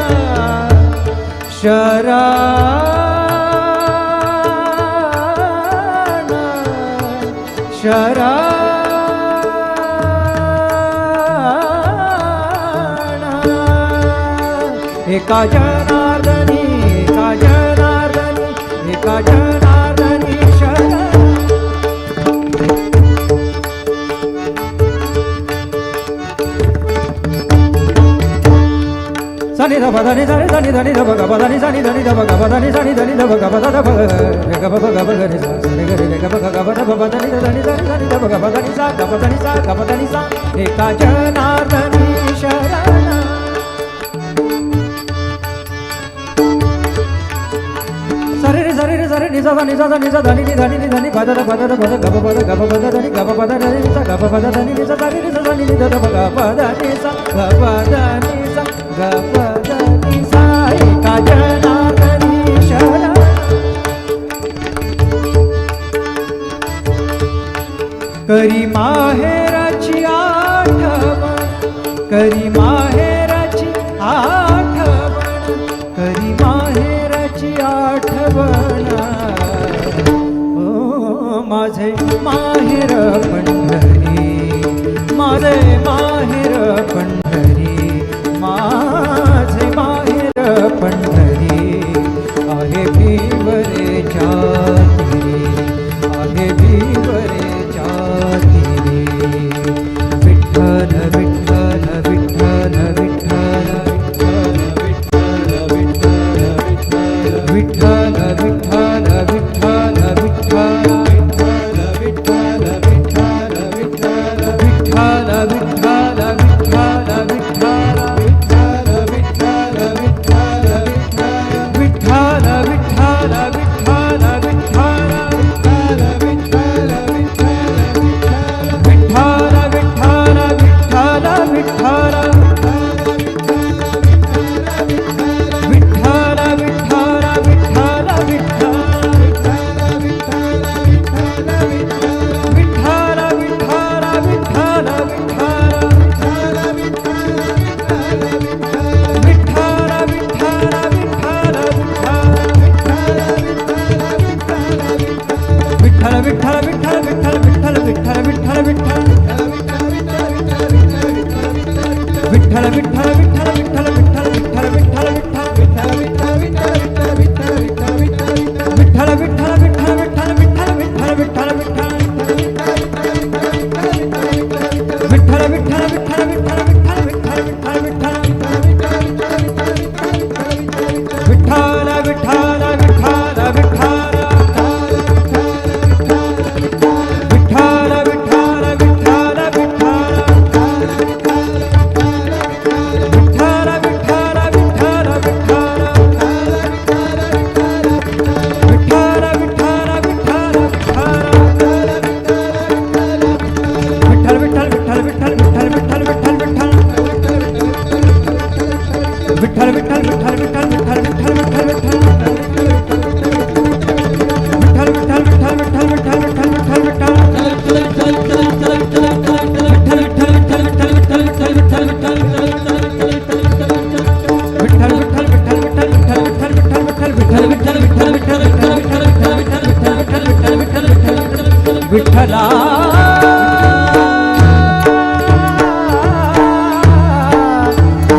शरण. एका जनार्दनी, एका जनार्दनी, एका जनार्दनी शरण. सनि ध पद नि धनि धनि धनि ध ग पद नि सनि धनि ध ग पद नि सनि धनि ध ग पद ध ग रे ग प ग ग ग रे सा रे ग रे ग प ग ग प द नि धनि धनि धनि ध ग पद नि सा ग पद नि सा ग पद नि सा. एका जनार्दनी शरण. सरे रे सरे रे सरे नि सा नि सा नि सा धनि नि धनि नि धनि पद ध पद ध पद ग प पद ग प पद धनि ग प पद धनि नि सा ग प पद धनि नि सा सरे रे सा नि नि ध ग पद नि सा ग पद नि सा ग पद नि सा. एका जनार्दनी शरण. करी माहेराची आठवण, करी माहेराची आठवण, करी माहेराची आठवण. ओ माझे माहेर पंढरी, माझे माहेर पंढरी, माझे माहेर पंढरी. आहे भिवरे छाती रे, आहे भिवरे छाती रे. विठ्ठल विठ्ठल विठ्ठल विठ्ठल विठ्ठल विठ्ठल विठ्ठल विठ्ठल विठ्ठल विठ्ठल विठ्ठल विठ्ठल विठ्ठल विठ्ठल विठ्ठल विठ्ठल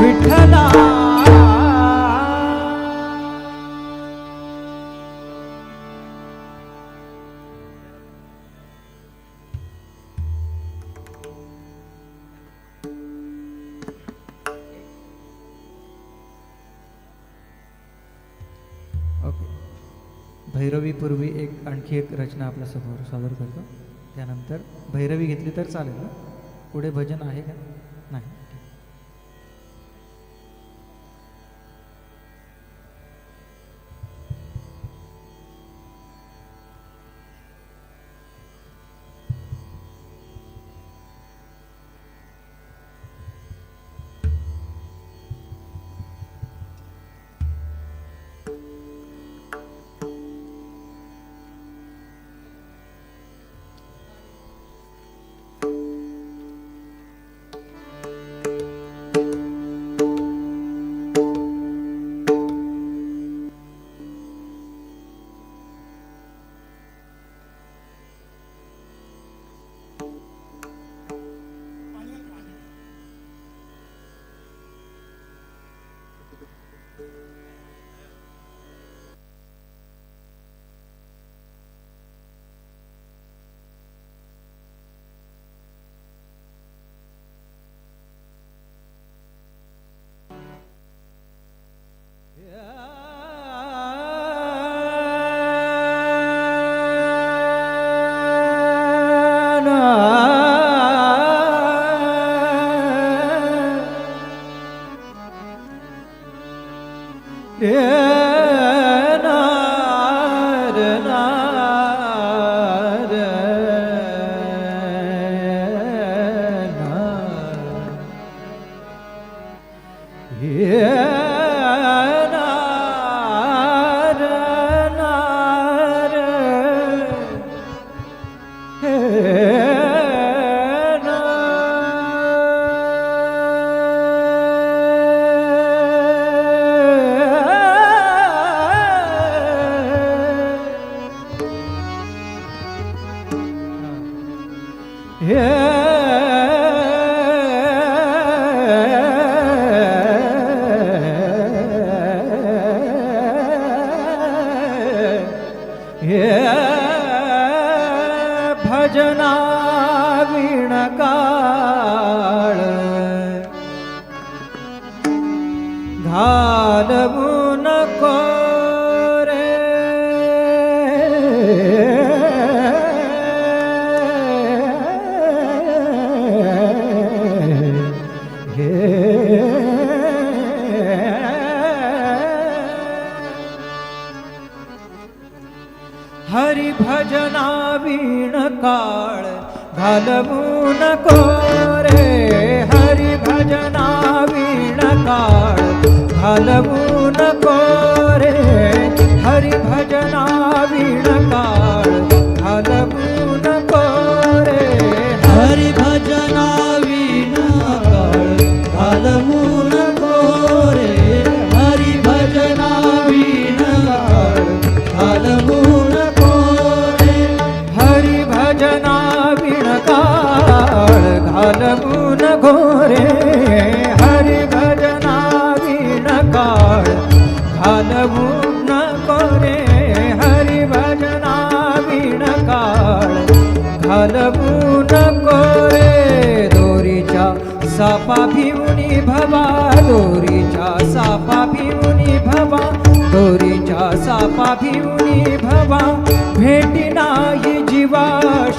विठ्ठला ओके. भैरवीपूर्वी आणखी एक रचना आपल्यासमोर सादर करतो. त्यानंतर भैरवी घेतली तर चालेल ना? पुढे भजन आहे का? नाही. ठीक. भजना विणकाळ घालवू नको रे हरी भजना विणकाळ घालवू नको रे हरी भजना विणकाळ घालवू नको रे हरी भजना विणकाळ घालवू नको रे हरी भजना विणकाळ घालवू नको रे हरी भजना विणकाळ घालवू नको रे हरी भजना विणकाळ घालवू नको रे हरी भजना विणकाळ घालवू नको रे हरी भजना विणकाळ घालवू नको रे दोरीच्या सापा भिवूनी भवा दोरीच्या सापा भिवूनी भवा दोरीच्या सापा भिवूनी भवा भेटी नाही जीवा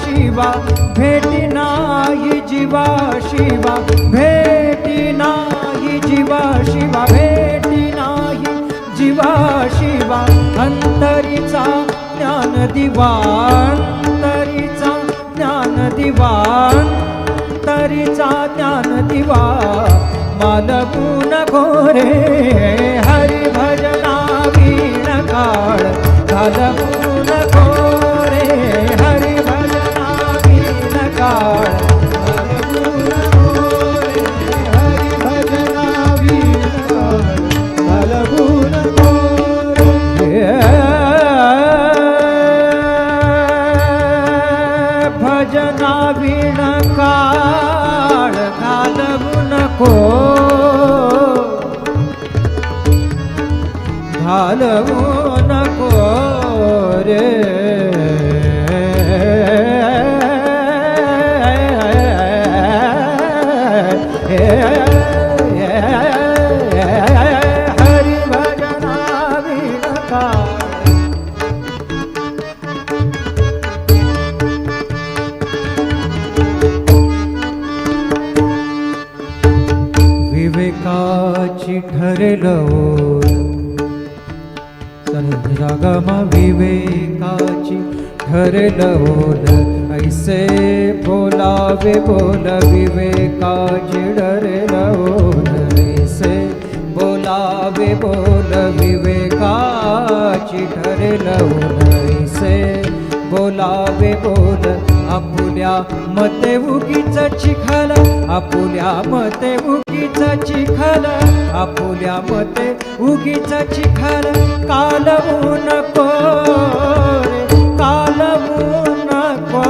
शिवा भेटी नाही जीवा शिवा भेटी नाही जीवा शिवा भेटी नाही जीवा शिवा अंतरीचा ज्ञान दिवा अंतरीचा ज्ञान दिवा अंतरीचा ज्ञान दिवा मालवू नको रे हरी भजना विणकाळ घालवू नको रे हरी भजना विणकाळ घालवू नको रे हरी भजना विणकाळ घालवू नको रे भजन भजना विण काळ घालवू नको, घालवू नको रे. हरी भजना विण काळ. विवेकाची ठरेल ओढ, रागमा विवेकाची ठरेल ओढ, ऐसे बोलावे बोल विवेकाची ठरेल ओढ, ऐसे बोलावे बोल विवेकाची ठरेल ओढ, ऐसे बोलावे बोल. आपुल्या मते उगीच चिखल, आपुल्या मते उगीच चिखल, आपुल्या मते उगीच चिखल, कालवू नको रे, कालवू नको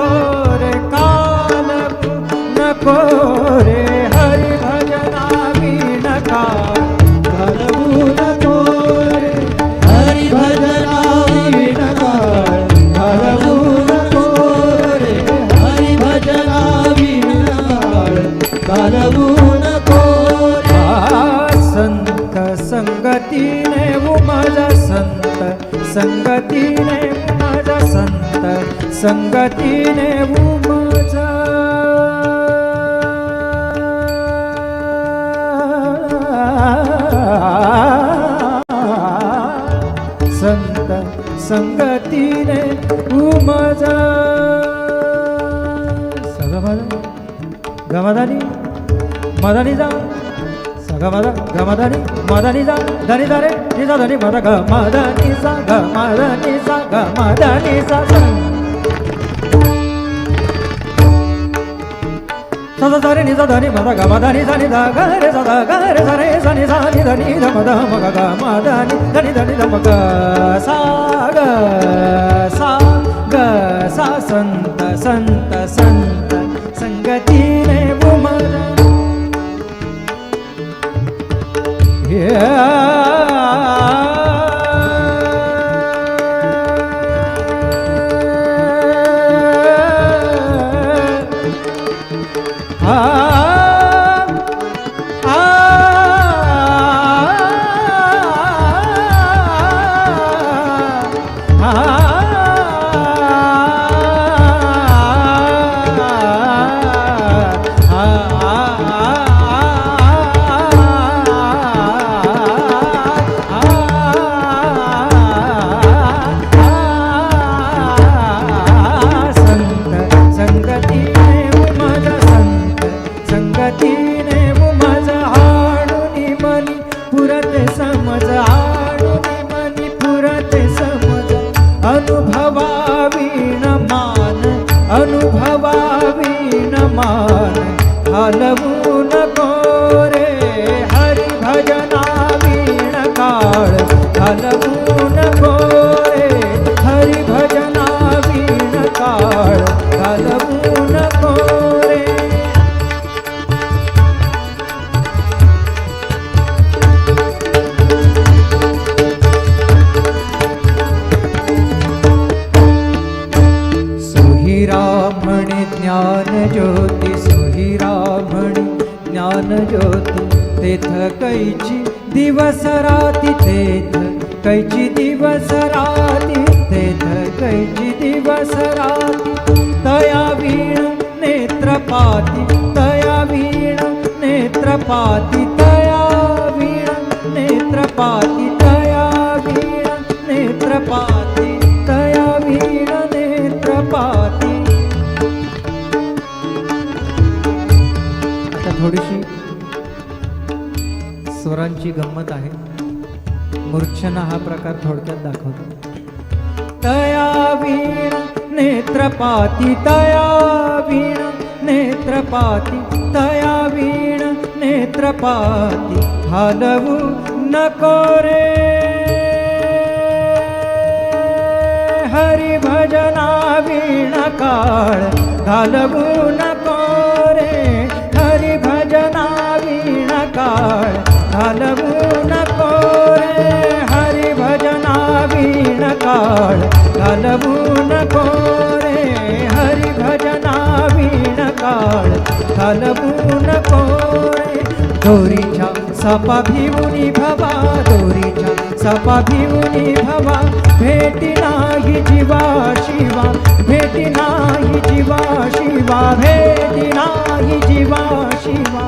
रे, कालवू नको रे. हरी भजना विण काळ घालवू नको रे, हरी भजना विण काळ घालवू नको रे, हरी भजना विण काळ घालवू नको रे. संत संगतीने उमज, संत संगतीने उमज, संत संगतीने उमज. संत संगतीने उमज. गमदानी मदानी जा, सगमदा गमदानी मदानी जा, धनी धरे निजा धनी मद ग मदानी सा, ग मदानी सा, ग मदानी सा. सदा धरे निजा धनी मद ग मदानी सा, निधा ग रे सदा ग रे सा रे सा नि सा नि धनी ध मद म ग ग मदानी धनी धनी ध म ग सा ग सा ग सा. संत संत संत संगतीने उमज. अनुभवावीन मान हलवू नको रे. हरी भजना वीण काळ हलवू नको रे. हरी भजना वीण काळ हलवू नको रे. सोहिरामणि ज्ञान ज्योती, सोहिरामणि ज्ञान ज्योती. तेथ कैची दिवस राती, तेथ कैची दिवस राती, तेथ कैची दिवस राती. तया वीण नेत्रपाती, तया वीण नेत्रपाती, तया वीण नेत्रपाती, तया वीण नेत्रपाती, तया वीण नेत्रपाती. आता थोडीशी स्वरांची गंमत आहे. मूर्छना हा प्रकार थोडक्यात दाखवतो. तया वीण नेत्रपाती, तया वीण नेत्रपाती, तया वीण नेत्रपाती. हलवू नको रे. हरी भजना वीण काळ घालवू नको रे हरी भजना वीण काळ घालवू नको रे हरी भजना वीण काळ घालवू नको रे हरी भजना वीण काळ घालवू नको रे दोरीच्या सापा भिवूनी भवा दोरीच्या सापा भिवूनी भवा भेटी नाही जीवा शिवा भेटी नाही जीवा शिवा भेटी नाही जीवा शिवा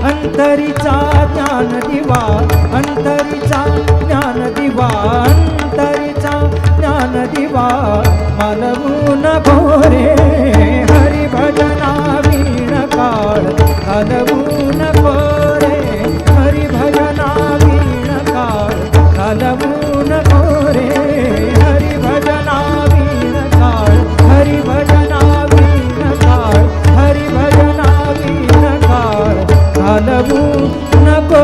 अंतरीचा ज्ञान दिवा अंतरीचा ज्ञान दिवा अंतरीचा ज्ञान दिवा मालवू नको रे हरी भजना वीण काळ घालवू नको रे हरी भजना वीण काळ घालवू नको रे हरी भजना वीण काळ हरी भजना वीण काळ हरी भजना वीण काळ घालवू नको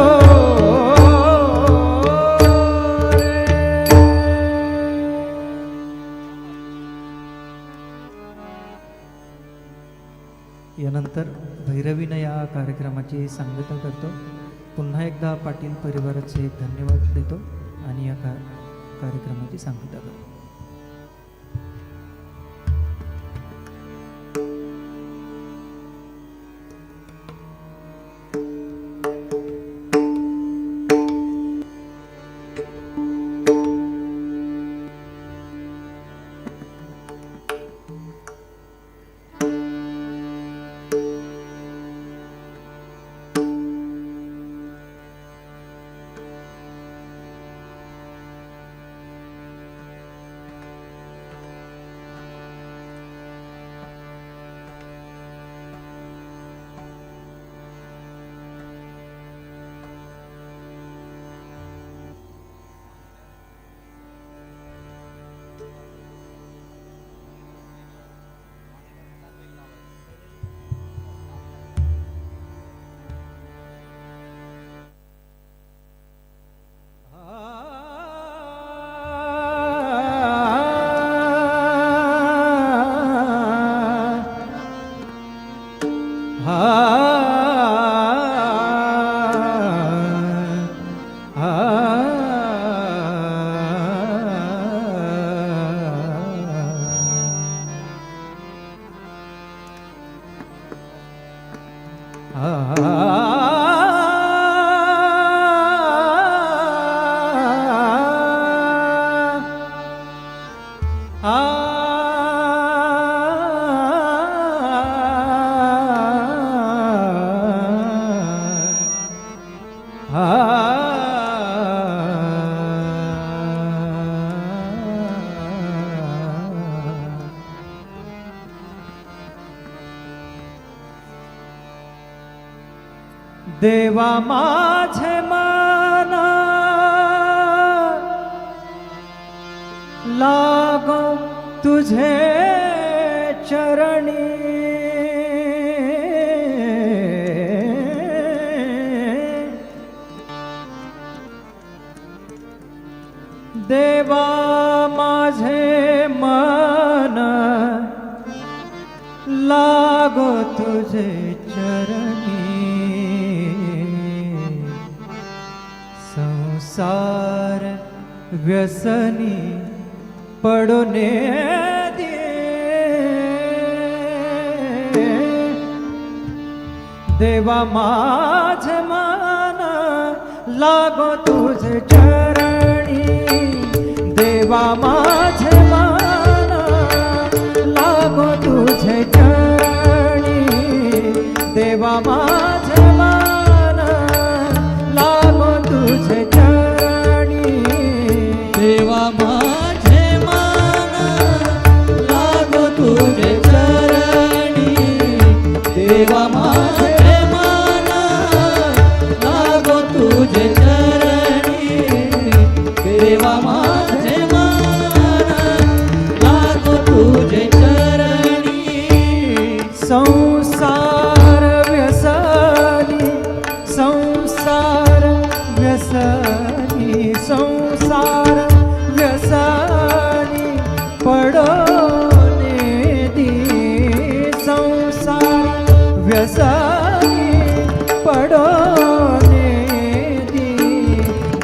यानंतर भैरवीनं या कार्यक्रमाची सांगता करतो. पुन्हा एकदा पाटील परिवाराचे धन्यवाद देतो आणि या कार्यक्रमाची सांगता करतो. देवा माझे मन लागो तुझे चरणी देवा माझे मन लागो तुझे चरणी संसार व्यसनी पडोने दे देवा माझे मन लागो तुझे चरणी देवा माझे मन लागो तुझे चरणी देवा माझे मन लागो तुझे चरणी देवा माझे मन लागो तुझे चरणी देवा माझे मन लागो तुझे चरणी देवा माझे मन लागो तुझे चरणी संसार व्यसनी संसार व्यसनी संसार व्यसनी पडोने दी संसार व्यसनी पडोने दी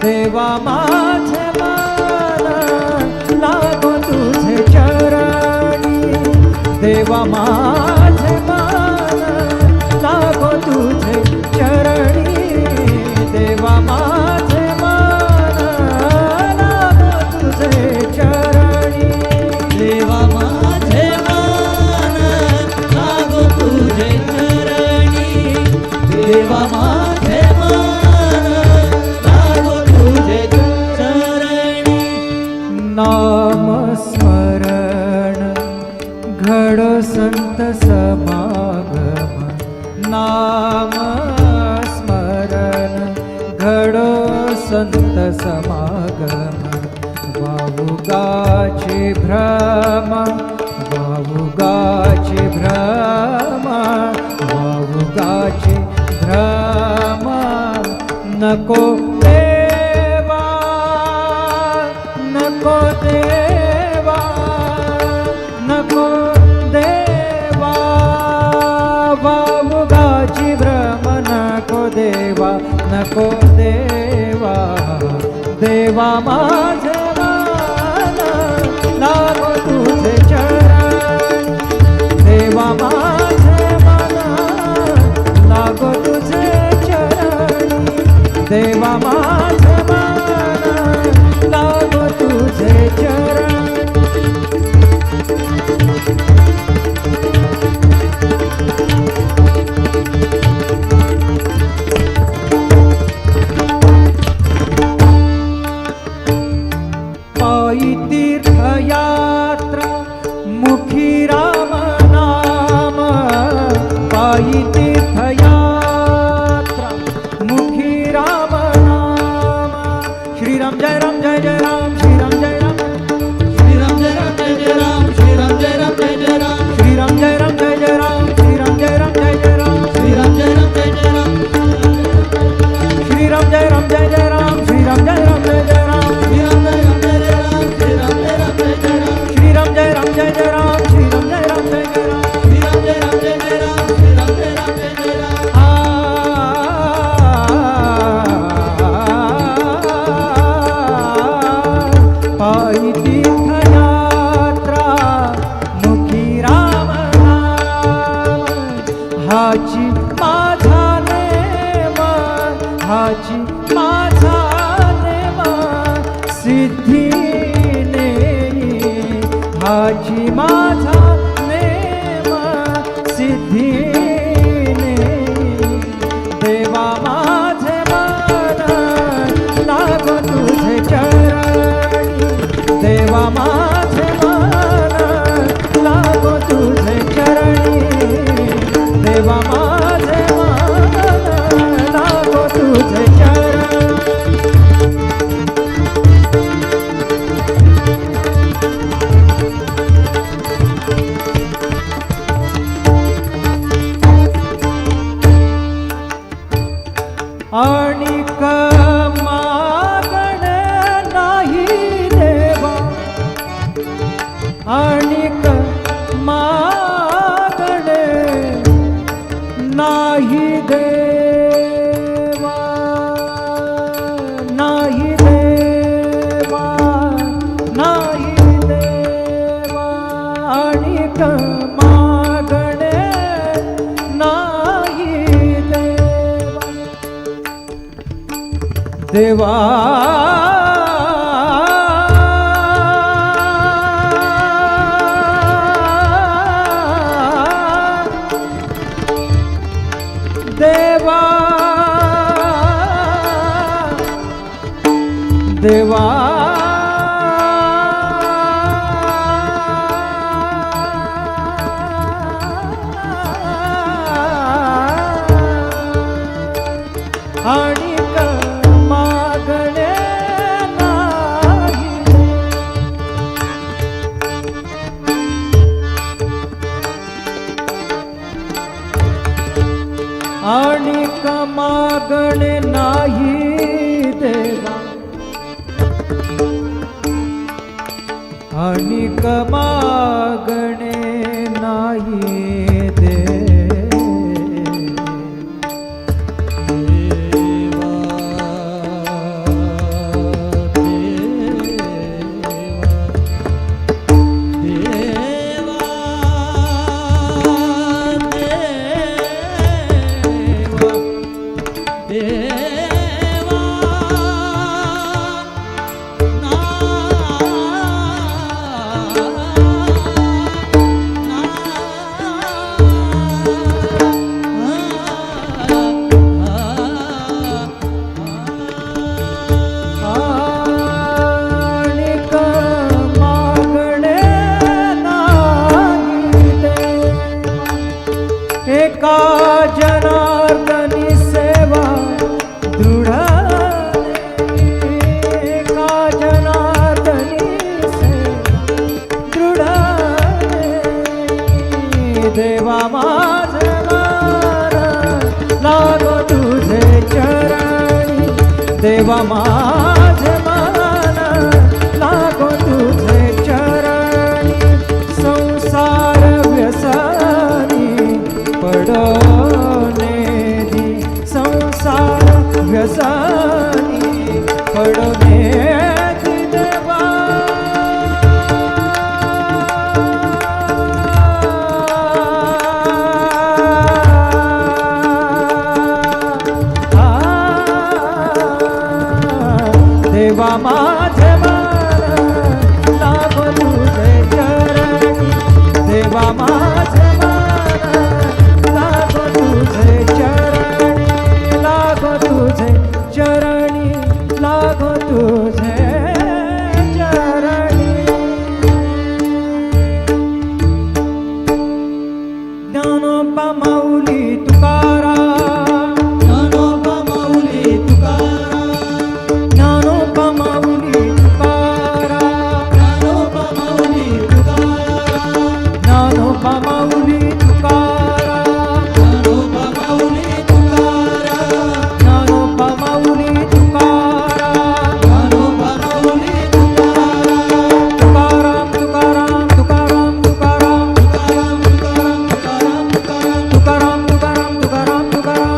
देवा माझे मन लागो तुझे चरणी देवा माझे मन लागो तुझे चरणी देवा माझे मन लागो तुझे चरणी देवा माझे मन लागो तुझे चरणी देवा माझे मन लागो तुझे चरणी नाम स्मरण घडो संत समागम नाम स्मरण घडो संत समागम वावुगाचे भ्रम वावुगाचे भ्रम वावुगाचे भ्रम नको देवा नको देवा नको देवा वावुगाची भ्रम नको देवा नको देवा देवा माझे मन लागो तुझे चरण देवा माझे मन लागो तुझे चरणी देवा माझे मन लागो तुझे चरण पायी तीर्थयात्रा मुखी राम नाम पायी तीर्थयात्रा मुखी राम नाम श्रीराम जय राम जय जय राम श्रीराम जय राम श्रीराम जय राम जय जय राम श्रीराम जय राम जय जय राम श्रीराम जय राम जय जय राम श्रीराम जय राम जय जय राम श्रीराम जय राम जय जय राम श्रीराम जय राम जय जय राम श्रीराम जय राम जय जय राम श्रीराम जय राम जय जय राम श्रीराम जय राम जय जय राम श्रीराम जय राम जय जय राम श्रीराम जय राम जय जय राम श्रीराम जय राम जय जय राम श्रीराम जय राम जय जय राम पायी तीर्थयात्रा मुखी राम नाम हाची माझा नेम हाची माझा नेम सिद्धी नेई हाची माझा नेम सिद्धी नेई देवा माझे मन लागो तुझे चरणी देवा माझे मन लागो तुझे चरणी देवा माझे मन लागो तुझे चरणी आणिक मागणे नाही देवा आणिक मागणे नाही देवा नाही देवा नाही देवा आणिक मागणे नाही देवा देवा देवा देवा आणिक मागणे नाही आणिक मागणे नाही देवा आणिक मागणे नाही देवा एका जनार्दनी सेवा दृढ एका जनार्दनी सेवा दृढ देवा माझे मन लागो तुझे चरणी देवा माझे मन लागो तुझे चरणी संसार व्यसनी पडोने दी संसार व्यसनी पडोने दी देवा देवा माझे मन लागो तुझे चरणी देवा माझे मन लागो तुझे चरणी लागो तुझे चरणी लागो तुझे चरणी ज्ञानोबा माऊली तुकाराम ज्ञानोबा माऊली तुकाराम ज्ञानोबा माऊली तुकाराम ज्ञानोबा माऊली तुकाराम ज्ञानोबा माऊली तुकाराम ज्ञानोबा माऊली तुकाराम ज्ञानोबा माऊली तुकाराम ज्ञानोबा माऊली तुकाराम तुकाराम तुकाराम तुकाराम तुकाराम तुकाराम तुकाराम तुकाराम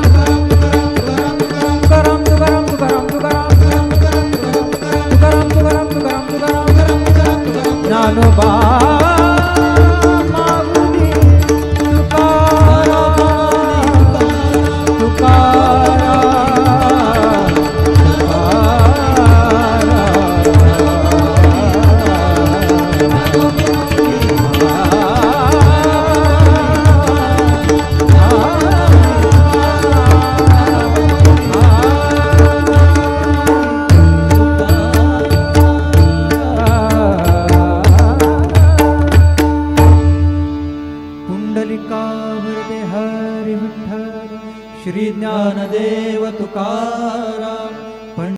तुकाराम तुकाराम तुकाराम तुकाराम तुकाराम ज्ञानोबा माऊली तुकाराम तुकाराम पुंडलिकावरदे हरी विठ्ठल श्री ज्ञानदेव तुकाराम